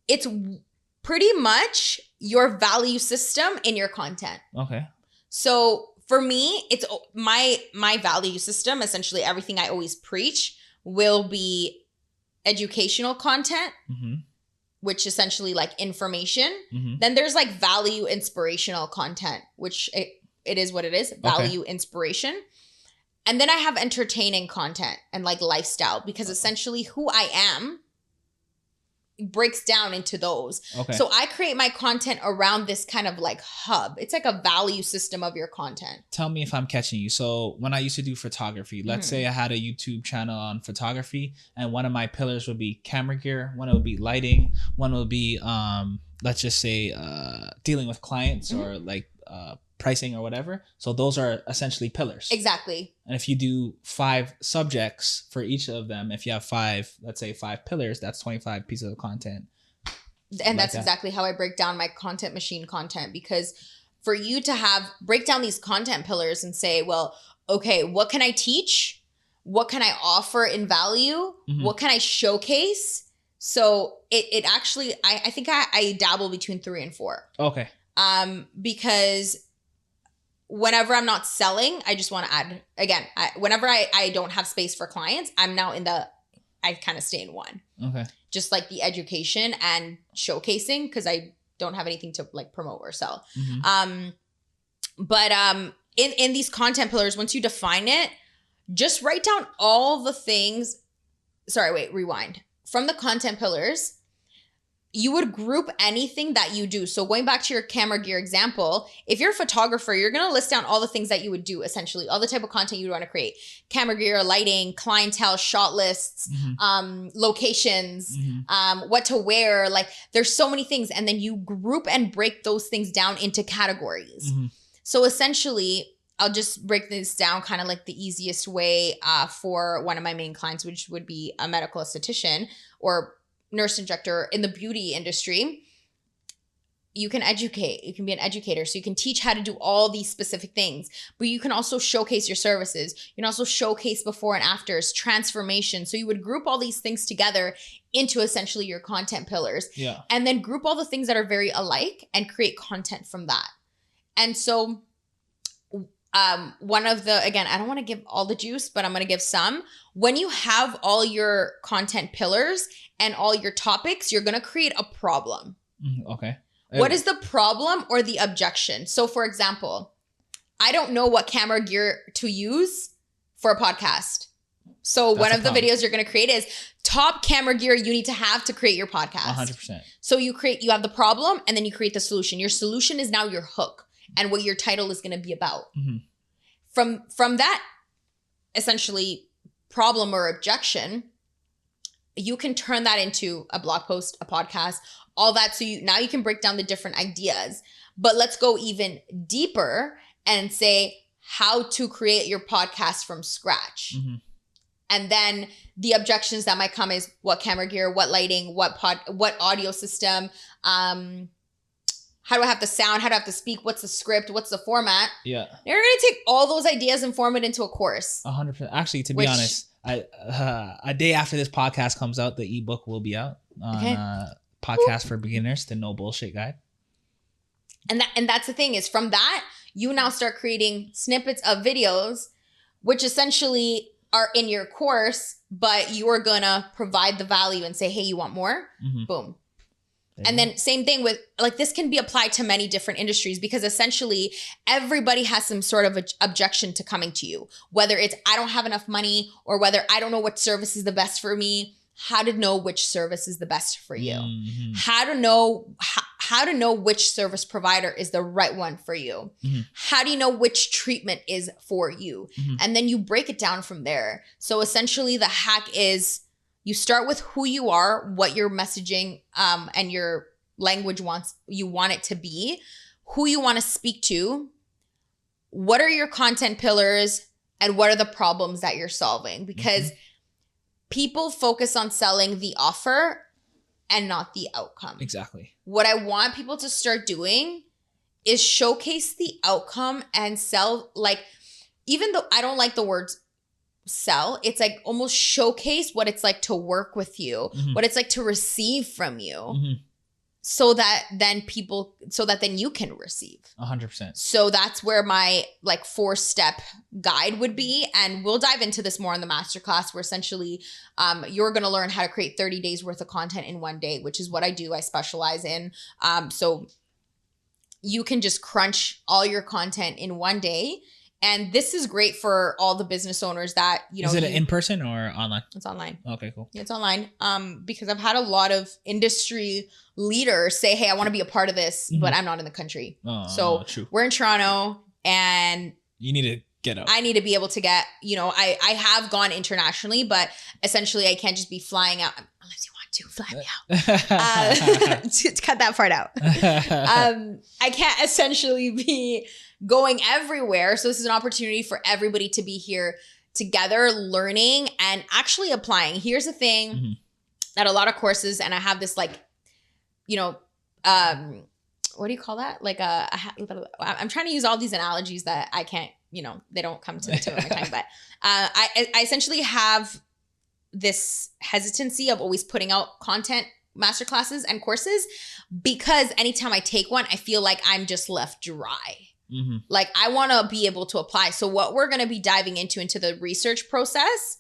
it's pretty much your value system in your content. Okay. So for me, it's my value system. Essentially, everything I always preach will be educational content, which essentially like information. Then there's like value inspirational content, which it is what it is, value inspiration. And then I have entertaining content and like lifestyle, because essentially who I am breaks down into those. So I create my content around this kind of like hub. It's like a value system of your content. Tell me if I'm catching you. So when I used to do photography, let's say I had a YouTube channel on photography, and one of my pillars would be camera gear, one would be lighting, one would be let's just say dealing with clients or like pricing or whatever. So those are essentially pillars. Exactly. And if you do 5 subjects for each of them, if you have 5, let's say 5 pillars, that's 25 pieces of content. And that's exactly how I break down my content machine content, because for you to break down these content pillars and say, well, okay, what can I teach? What can I offer in value? What can I showcase? So it actually, I think I dabble between 3 and 4. Okay. Because whenever I'm not selling, I just want to add, again, whenever I don't have space for clients, I'm now I kind of stay in 1. Okay. Just like the education and showcasing, because I don't have anything to like promote or sell. But in these content pillars, once you define it, just write down all the things. Sorry, wait, rewind. From the content pillars, you would group anything that you do. So going back to your camera gear example, if you're a photographer, you're going to list down all the things that you would do, essentially, all the type of content you would want to create. Camera gear, lighting, clientele, shot lists, locations, what to wear. Like there's so many things. And then you group and break those things down into categories. So essentially, I'll just break this down kind of like the easiest way for one of my main clients, which would be a medical esthetician or nurse injector in the beauty industry. you can educate, you can be an educator. So you can teach how to do all these specific things, but you can also showcase your services. You can also showcase before and afters, transformation. So you would group all these things together into essentially your content pillars. Yeah. And then group all the things that are very alike and create content from that. And so one of the, again, I don't want to give all the juice, but I'm going to give some. When you have all your content pillars and all your topics, you're going to create a problem. Okay. What is the problem or the objection? So for example, I don't know what camera gear to use for a podcast. So one of the videos you're going to create is top camera gear you need to have to create your podcast. 100%. So you have the problem and then you create the solution. Your solution is now your hook and what your title is going to be about. From that essentially problem or objection, you can turn that into a blog post, a podcast, all that. So now you can break down the different ideas. But let's go even deeper and say how to create your podcast from scratch. And then the objections that might come is what camera gear, what lighting, what audio system, how do I have to sound, how do I have to speak, what's the script, what's the format. Yeah. They're going to take all those ideas and form it into a course. 100%. Actually, to be honest, a day after this podcast comes out, the ebook will be out on Podcast for Beginners, the No Bullshit Guide. And that's the thing is from that, you now start creating snippets of videos, which essentially are in your course, but you are going to provide the value and say, hey, you want more? Boom. And then same thing with like, this can be applied to many different industries because essentially everybody has some sort of objection to coming to you, whether it's, I don't have enough money or whether I don't know what service is the best for me. How to know which service is the best for you, how to know which service provider is the right one for you. How do you know which treatment is for you? And then you break it down from there. So essentially the hack is you start with who you are, what your messaging and your language you want it to be, who you want to speak to, what are your content pillars, and what are the problems that you're solving. Because people focus on selling the offer and not the outcome. Exactly. What I want people to start doing is showcase the outcome and sell, like, even though I don't like the words sell, it's like almost showcase what it's like to work with you, what it's like to receive from you. So that then you can receive 100%. So that's where my like 4-step guide would be. And we'll dive into this more in the masterclass where essentially you're going to learn how to create 30 days worth of content in one day, which is what I do. I specialize in. So you can just crunch all your content in one day. And this is great for all the business owners that, you know. Is it in person or online? It's online. Okay, cool. It's online. Because I've had a lot of industry leaders say, hey, I want to be a part of this, but I'm not in the country. So we're in Toronto and you need to get out. I need to be able to get, you know, I have gone internationally, but essentially I can't just be flying out unless you want to fly me out. Cut that part out. I can't essentially be going everywhere. So this is an opportunity for everybody to be here together, learning and actually applying. Here's the thing that a lot of courses, and I have this like, you know, what do you call that? Like I'm trying to use all these analogies that I can't, you know, they don't come to the tip of my tongue, but I essentially have this hesitancy of always putting out content masterclasses and courses because anytime I take one, I feel like I'm just left dry. Like I want to be able to apply. So what we're going to be diving into the research process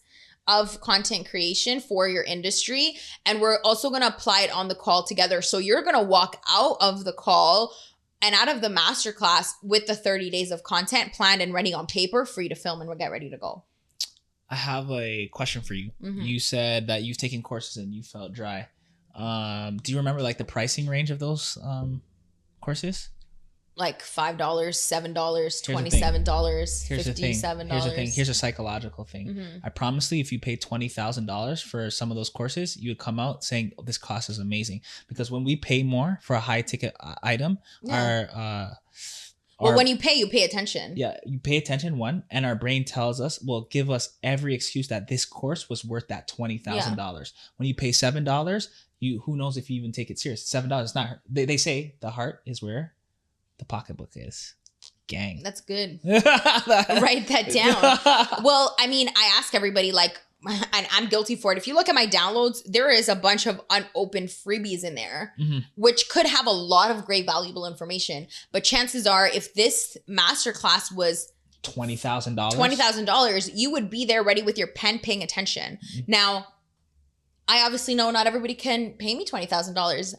of content creation for your industry. And we're also going to apply it on the call together. So you're going to walk out of the call and out of the masterclass with the 30 days of content planned and ready on paper for you to film and we'll get ready to go. I have a question for you. You said that you've taken courses and you felt dry. Do you remember like the pricing range of those courses? Like $5, $7, $27, $57. Here's the thing. Here's a psychological thing. I promise you, if you pay $20,000 for some of those courses, you would come out saying, oh, this cost is amazing. Because when we pay more for a high ticket item, when you pay attention. Yeah, you pay attention, one, and our brain tells us, will give us every excuse that this course was worth that $20,000. When you pay $7, who knows if you even take it serious. $7 is not. They say the heart is where the pocketbook is. Gang. That's good. Write that down. Well, I mean, I ask everybody, like, and I'm guilty for it. If you look at my downloads, there is a bunch of unopened freebies in there, which could have a lot of great, valuable information. But chances are, if this masterclass was $20,000, you would be there ready with your pen, paying attention. Now, I obviously know not everybody can pay me $20,000,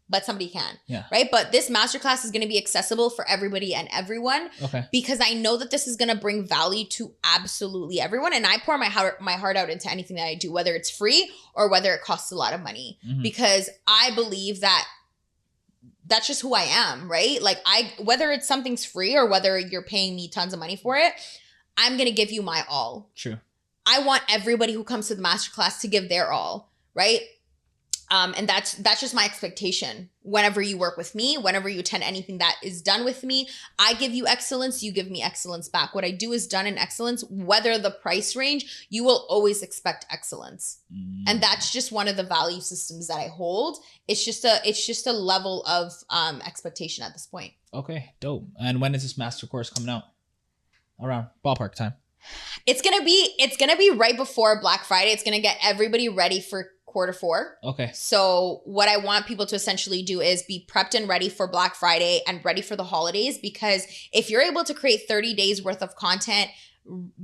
but somebody can, right? But this masterclass is going to be accessible for everybody and everyone, because I know that this is going to bring value to absolutely everyone. And I pour my heart out into anything that I do, whether it's free or whether it costs a lot of money, because I believe that that's just who I am, right? Like, whether it's something's free or whether you're paying me tons of money for it, I'm going to give you my all. True. I want everybody who comes to the masterclass to give their all, right? And that's just my expectation. Whenever you work with me, whenever you attend anything that is done with me, I give you excellence, you give me excellence back. What I do is done in excellence. Whether the price range, you will always expect excellence. And that's just one of the value systems that I hold. It's just a level of expectation at this point. Okay, dope. And when is this master course coming out? Around ballpark time. It's gonna be right before Black Friday. It's gonna get everybody ready for Q4. Okay. So what I want people to essentially do is be prepped and ready for Black Friday and ready for the holidays, because if you're able to create 30 days worth of content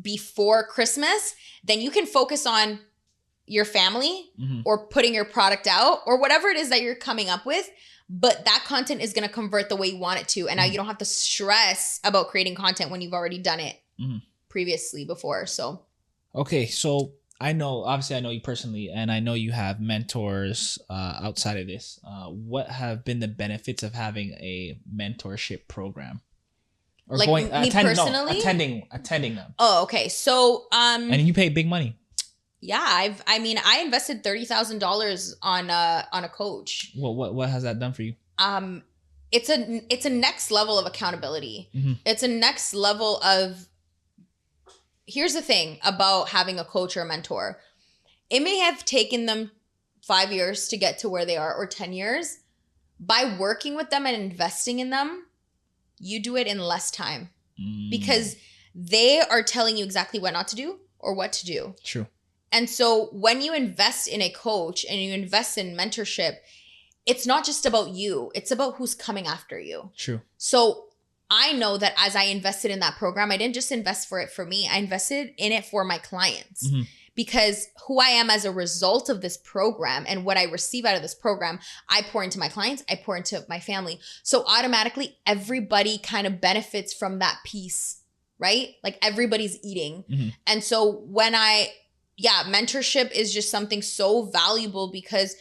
before Christmas, then you can focus on your family or putting your product out or whatever it is that you're coming up with. But that content is going to convert the way you want it to. And now you don't have to stress about creating content when you've already done it previously before. So. Okay. So I know you personally, and I know you have mentors outside of this. What have been the benefits of having a mentorship program? Or like personally? Attending them. Oh, okay. So, and you pay big money. Yeah, I invested $30,000 on a coach. What has that done for you? It's a next level of accountability. It's a next level of. Here's the thing about having a coach or a mentor. It may have taken them 5 years to get to where they are, or 10 years. By working with them and investing in them, you do it in less time because they are telling you exactly what not to do or what to do. True. And so when you invest in a coach and you invest in mentorship, it's not just about you. It's about who's coming after you. True. So I know that as I invested in that program, I didn't just invest for me. I invested in it for my clients because who I am as a result of this program and what I receive out of this program, I pour into my clients, I pour into my family. So automatically everybody kind of benefits from that piece, right? Like everybody's eating. And so mentorship is just something so valuable because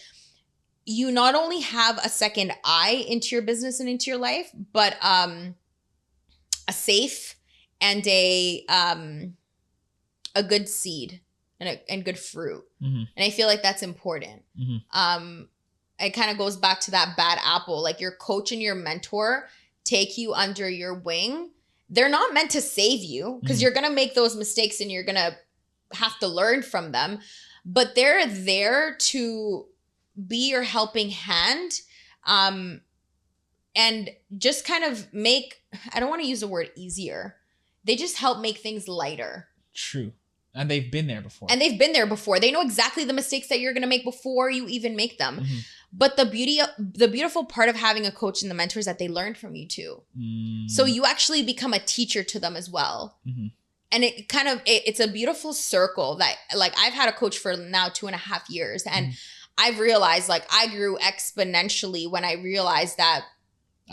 you not only have a second eye into your business and into your life, but a safe and a good seed and good fruit. And I feel like that's important. It kind of goes back to that bad apple. Like your coach and your mentor take you under your wing. They're not meant to save you because you're going to make those mistakes and you're going to have to learn from them. But they're there to be your helping hand. And just kind of make, I don't want to use the word easier. They just help make things lighter. True. And they've been there before. They know exactly the mistakes that you're going to make before you even make them. But the beautiful part of having a coach and the mentor is that they learn from you too. So you actually become a teacher to them as well. And it kind of, it's a beautiful circle that, like, I've had a coach for now 2.5 years. And I've realized, like, I grew exponentially when I realized that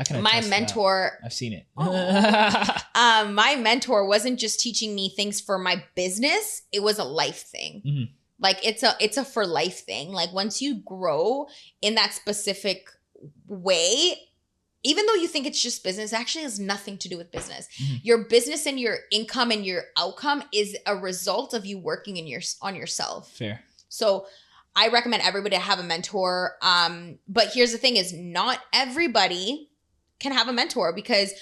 my mentor, I've seen it. My mentor wasn't just teaching me things for my business. It was a life thing. Like it's a for life thing. Like once you grow in that specific way, even though you think it's just business, it actually has nothing to do with business. Your business and your income and your outcome is a result of you working on yourself. Fair. So I recommend everybody to have a mentor. But here's the thing is not everybody can have a mentor because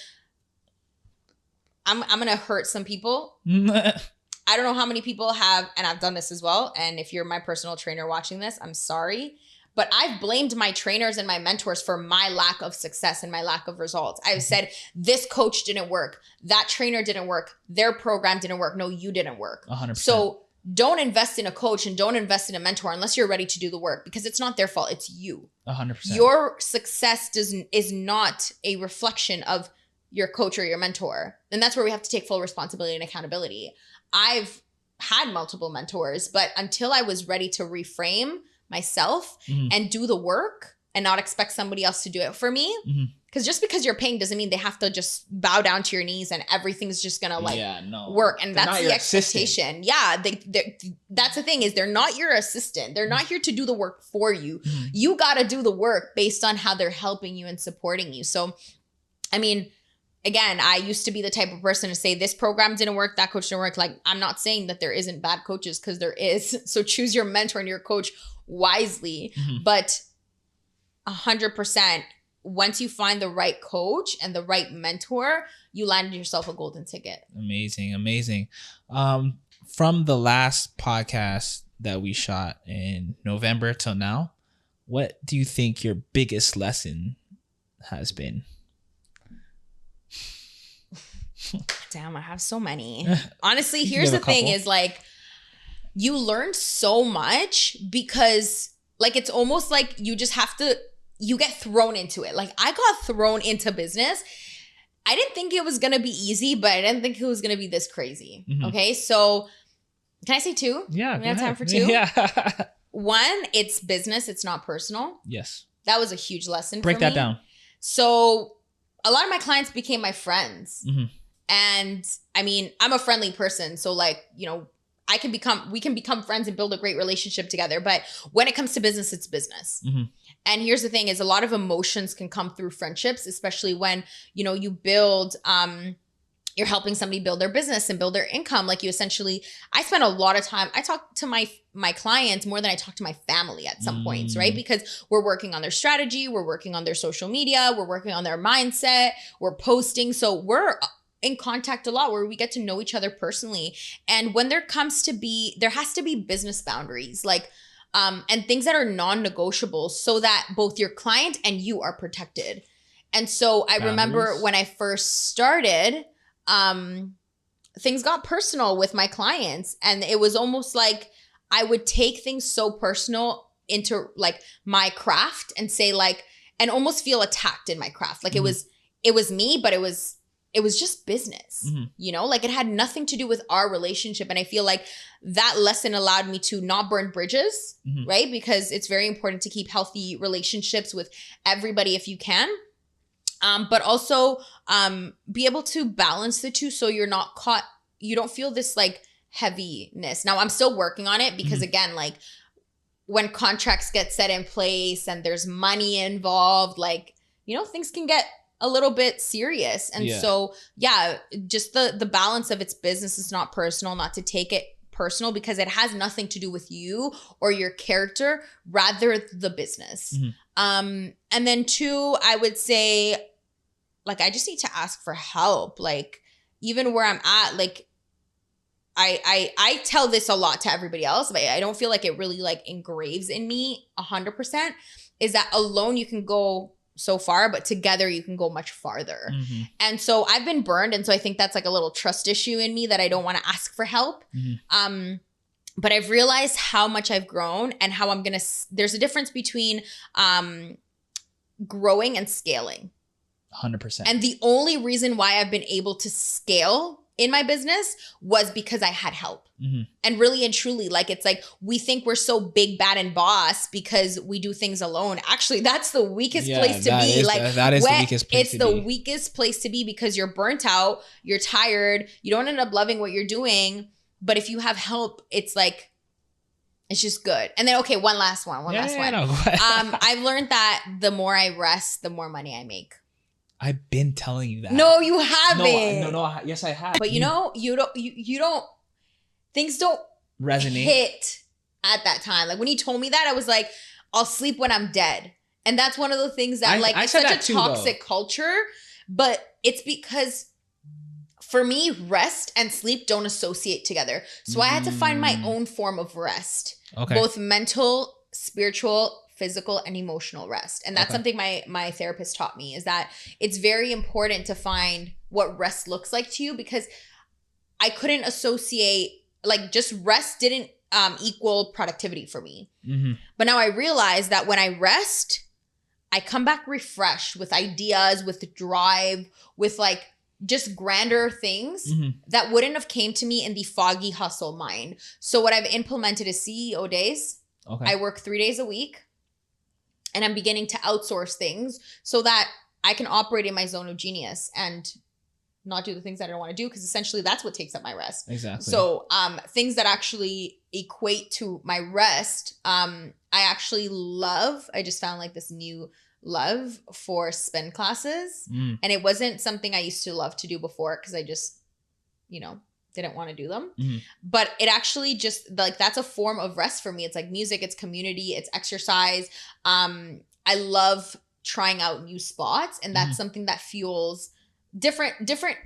I'm going to hurt some people. I don't know how many people have, and I've done this as well. And if you're my personal trainer watching this, I'm sorry. But I've blamed my trainers and my mentors for my lack of success and my lack of results. I've said, this coach didn't work. That trainer didn't work. Their program didn't work. No, you didn't work. 100%. So don't invest in a coach and don't invest in a mentor unless you're ready to do the work, because it's not their fault. It's you. 100%. Your success is not a reflection of your coach or your mentor. And that's where we have to take full responsibility and accountability. I've had multiple mentors, but until I was ready to reframe myself and do the work and not expect somebody else to do it for me. Because just because you're paying doesn't mean they have to just bow down to your knees and everything's just gonna work. And that's the expectation. Yeah, that's the thing, is they're not your assistant. They're not here to do the work for you. You gotta do the work based on how they're helping you and supporting you. So, I mean, again, I used to be the type of person to say this program didn't work, that coach didn't work. Like, I'm not saying that there isn't bad coaches, because there is. So choose your mentor and your coach wisely. But 100%, once you find the right coach and the right mentor, you landed yourself a golden ticket. Amazing. From the last podcast that we shot in November till now, what do you think your biggest lesson has been? Damn, I have so many. Honestly, here's the thing is, like, you learn so much because, like, it's almost like you just have to, you get thrown into it. Like, I got thrown into business. I didn't think it was going to be easy, but I didn't think it was going to be this crazy. Okay. So can I say two? Yeah. We have time for two? Yeah. One, it's business. It's not personal. Yes. That was a huge lesson Break for me. that down. So a lot of my clients became my friends. And I mean, I'm a friendly person. So, like, you know, we can become friends and build a great relationship together. But when it comes to business, it's business. And here's the thing, is a lot of emotions can come through friendships, especially when, you know, you build, you're helping somebody build their business and build their income. Like, you essentially, I spend a lot of time, I talk to my clients more than I talk to my family at some points, right? Because we're working on their strategy, we're working on their social media, we're working on their mindset, we're posting. So we're in contact a lot, where we get to know each other personally. And when there has to be business boundaries, like, and things that are non-negotiable, so that both your client and you are protected. And so I remember when I first started, things got personal with my clients, and it was almost like I would take things so personal into, like, my craft and say, like, and almost feel attacked in my craft. Like, it was me, but it was just business, you know, like, it had nothing to do with our relationship. And I feel like that lesson allowed me to not burn bridges, right? Because it's very important to keep healthy relationships with everybody if you can. But also be able to balance the two, so you're not caught, you don't feel this, like, heaviness. Now, I'm still working on it, because again, like, when contracts get set in place and there's money involved, like, you know, things can get a little bit serious. And so, yeah, just the balance of, it's business, it's not personal, not to take it personal, because it has nothing to do with you or your character, rather the business. And then two, I would say, like, I just need to ask for help. Like, even where I'm at, like, I tell this a lot to everybody else, but I don't feel like it really, like, engraves in me 100%, is that alone you can go so far, but together you can go much farther. And so I've been burned. And so I think that's, like, a little trust issue in me, that I don't want to ask for help. But I've realized how much I've grown, and how there's a difference between growing and scaling. 100%. And the only reason why I've been able to scale in my business was because I had help. And really and truly, like, it's like, we think we're so big, bad, and boss because we do things alone. Actually, that's the weakest place to be. That is the weakest place to be. It's the weakest place to be, because you're burnt out, you're tired, you don't end up loving what you're doing. But if you have help, it's like, it's just good. And then, okay, one last one. No, I've learned that the more I rest, the more money I make. I've been telling you that. No, you haven't. No, yes, I have. But you know, you don't, things don't resonate, hit at that time. Like, when you told me that, I was like, I'll sleep when I'm dead. And that's one of the things that, like, it's such a toxic culture, but it's because, for me, rest and sleep don't associate together. So I had to find my own form of rest, both mental, spiritual, physical and emotional rest. And that's something my therapist taught me, is that it's very important to find what rest looks like to you, because I couldn't associate, like, just rest didn't equal productivity for me. But now I realize that when I rest, I come back refreshed with ideas, with drive, with like just grander things that wouldn't have came to me in the foggy hustle mind. So what I've implemented is CEO days. I work 3 days a week, and I'm beginning to outsource things so that I can operate in my zone of genius and not do the things that I don't want to do, because essentially that's what takes up my rest. Exactly. So things that actually equate to my rest, I actually love. I just found like this new love for spin classes. And it wasn't something I used to love to do before, because I just, didn't want to do them. But it actually just, like, that's a form of rest for me. It's like music, it's community, it's exercise. I love trying out new spots, and that's something that fuels different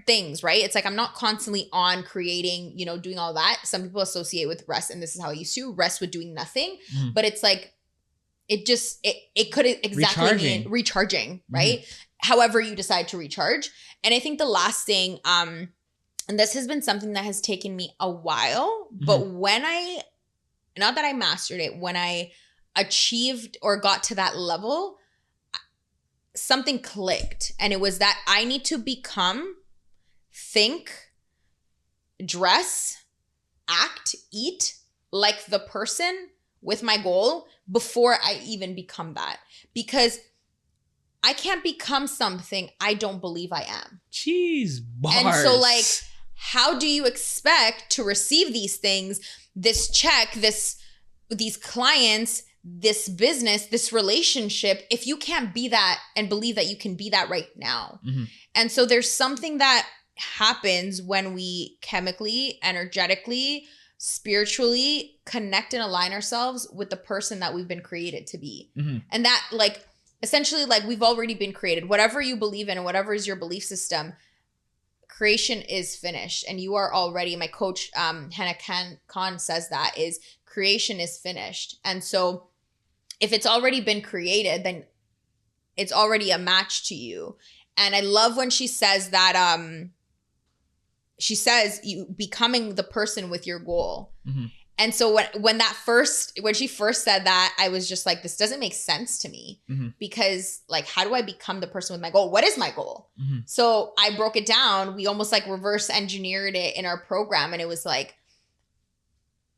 things, right? It's like I'm not constantly on creating, doing all that. Some people associate with rest, and this is how I used to rest with doing nothing. But it's like it could exactly mean recharging, right? However you decide to recharge. And I think the last thing, and this has been something that has taken me a while, but not that I mastered it, when I achieved or got to that level, something clicked. And it was that I need to think, dress, act, eat like the person with my goal before I even become that. Because I can't become something I don't believe I am. Jeez, bars. And so, like, how do you expect to receive these things, this check, these clients, this business, this relationship, if you can't be that and believe that you can be that right now? And so there's something that happens when we chemically, energetically, spiritually connect and align ourselves with the person that we've been created to be. And that, like, essentially, like, we've already been created. Whatever you believe in and whatever is your belief system, creation is finished. And you are already, my coach, Hannah Khan says that, is creation is finished. And so if it's already been created, then it's already a match to you. And I love when she says that, she says you becoming the person with your goal. And so when she first said that, I was just like, this doesn't make sense to me, because, like, how do I become the person with my goal? What is my goal? So I broke it down. We almost like reverse engineered it in our program. And it was like,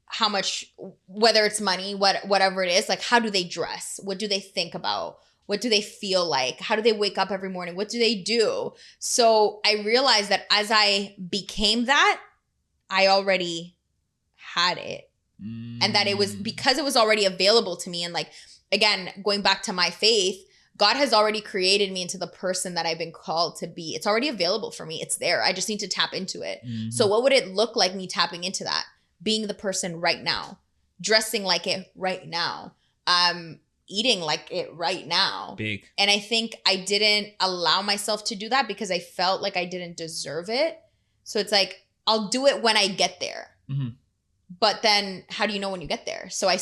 how much, whether it's money, whatever it is, like, how do they dress? What do they think about? What do they feel like? How do they wake up every morning? What do they do? So I realized that as I became that, I already had it. And that it was because it was already available to me. And, like, again, going back to my faith, God has already created me into the person that I've been called to be. It's already available for me. It's there. I just need to tap into it. So what would it look like me tapping into that? Being the person right now, dressing like it right now, eating like it right now. Big. And I think I didn't allow myself to do that because I felt like I didn't deserve it. So it's like, I'll do it when I get there. But then how do you know when you get there? So I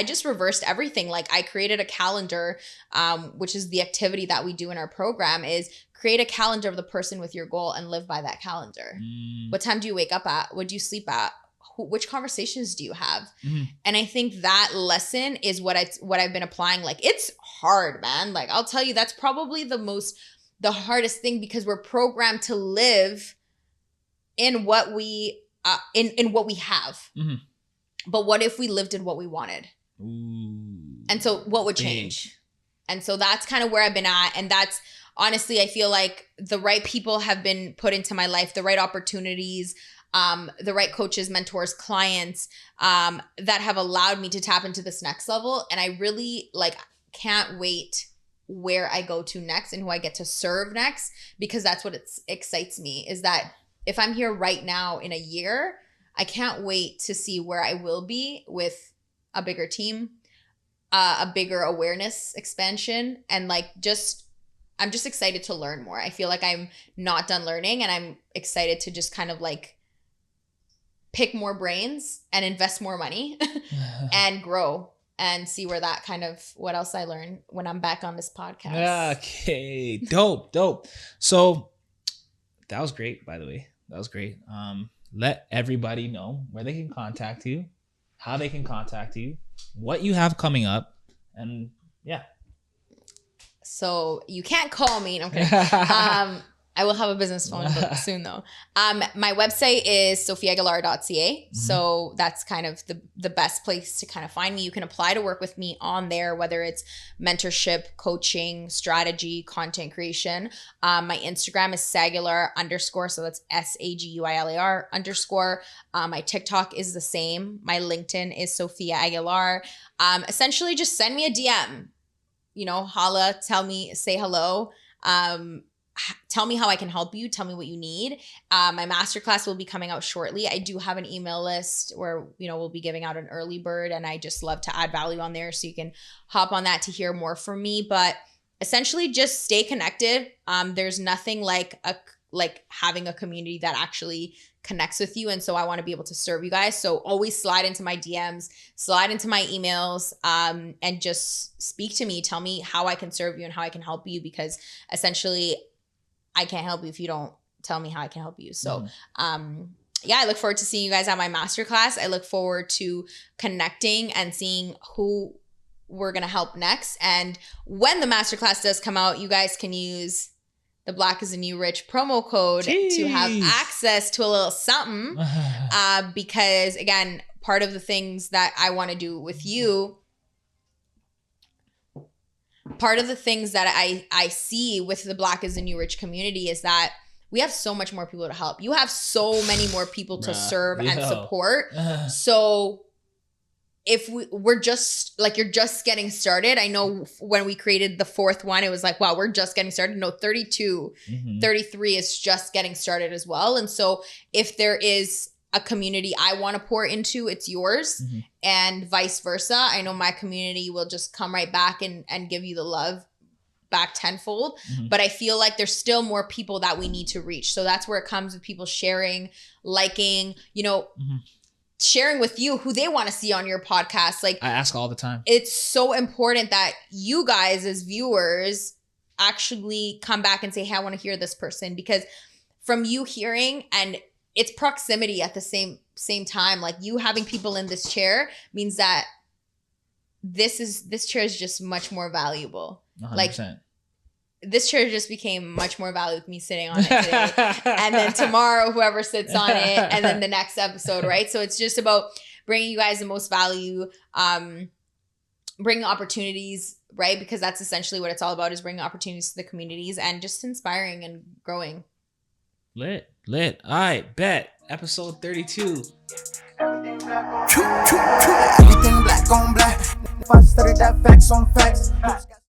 just reversed everything. Like, I created a calendar, which is the activity that we do in our program, is create a calendar of the person with your goal and live by that calendar. What time do you wake up at? What do you sleep at? Which conversations do you have? And I think that lesson is what I've been applying. Like, it's hard, man. Like, I'll tell you, that's probably the hardest thing, because we're programmed to live in what we in what we have. But what if we lived in what we wanted? And so what would change? And so that's kind of where I've been at. And that's, honestly, I feel like the right people have been put into my life, the right opportunities, the right coaches, mentors, clients, that have allowed me to tap into this next level. And I really, like, can't wait where I go to next and who I get to serve next, because that's what excites me, is that if I'm here right now in a year, I can't wait to see where I will be with a bigger team, a bigger awareness expansion. And, like, I'm just excited to learn more. I feel like I'm not done learning, and I'm excited to just kind of, like, pick more brains and invest more money and grow. and see where that kind of what else I learn when I'm back on this podcast. Okay. Dope. So that was great, by the way. That was great. Let everybody know where they can contact you, how they can contact you, what you have coming up, and yeah. So you can't call me. No, I'm kidding. I will have a business phone book soon though. My website is sofiaaguilar.ca. So that's kind of the best place to kind of find me. You can apply to work with me on there, whether it's mentorship, coaching, strategy, content creation. My Instagram is saguilar_. So that's SAGUILAR_. My TikTok is the same. My LinkedIn is Sofia Aguilar. Essentially just send me a DM, holla, tell me, say hello. Tell me how I can help you. Tell me what you need. My masterclass will be coming out shortly. I do have an email list where, we'll be giving out an early bird, and I just love to add value on there. So you can hop on that to hear more from me, but essentially just stay connected. There's nothing like having a community that actually connects with you. And so I want to be able to serve you guys. So always slide into my DMs, slide into my emails, and just speak to me. Tell me how I can serve you and how I can help you, because essentially I can't help you if you don't tell me how I can help you. So, I look forward to seeing you guys at my masterclass. I look forward to connecting and seeing who we're going to help next. And when the masterclass does come out, you guys can use the Black is the New Rich promo code to have access to a little something. Because again, part of the things that I want to do with you, part of the things that I see with the Black is the New Rich community is that we have so much more people to help. You have so many more people to serve and support. So if we're just like, you're just getting started. I know when we created the fourth one, it was like, wow, we're just getting started. No, 32, 33 is just getting started as well. And so if there is a community I want to pour into, it's yours, and vice versa. I know my community will just come right back and give you the love back tenfold. But I feel like there's still more people that we need to reach. So that's where it comes with people sharing, liking, sharing with you who they want to see on your podcast. Like, I ask all the time. It's so important that you guys as viewers actually come back and say, hey, I want to hear this person, because from you hearing, and it's proximity at the same time, like you having people in this chair means that this chair is just much more valuable. 100%. Like, this chair just became much more valuable with me sitting on it today. And then tomorrow, whoever sits on it, and then the next episode, right? So it's just about bringing you guys the most value, bringing opportunities, right? Because that's essentially what it's all about, is bringing opportunities to the communities and just inspiring and growing. Lit. All right, bet. Episode 32. Everything black on black. If I study that facts on facts.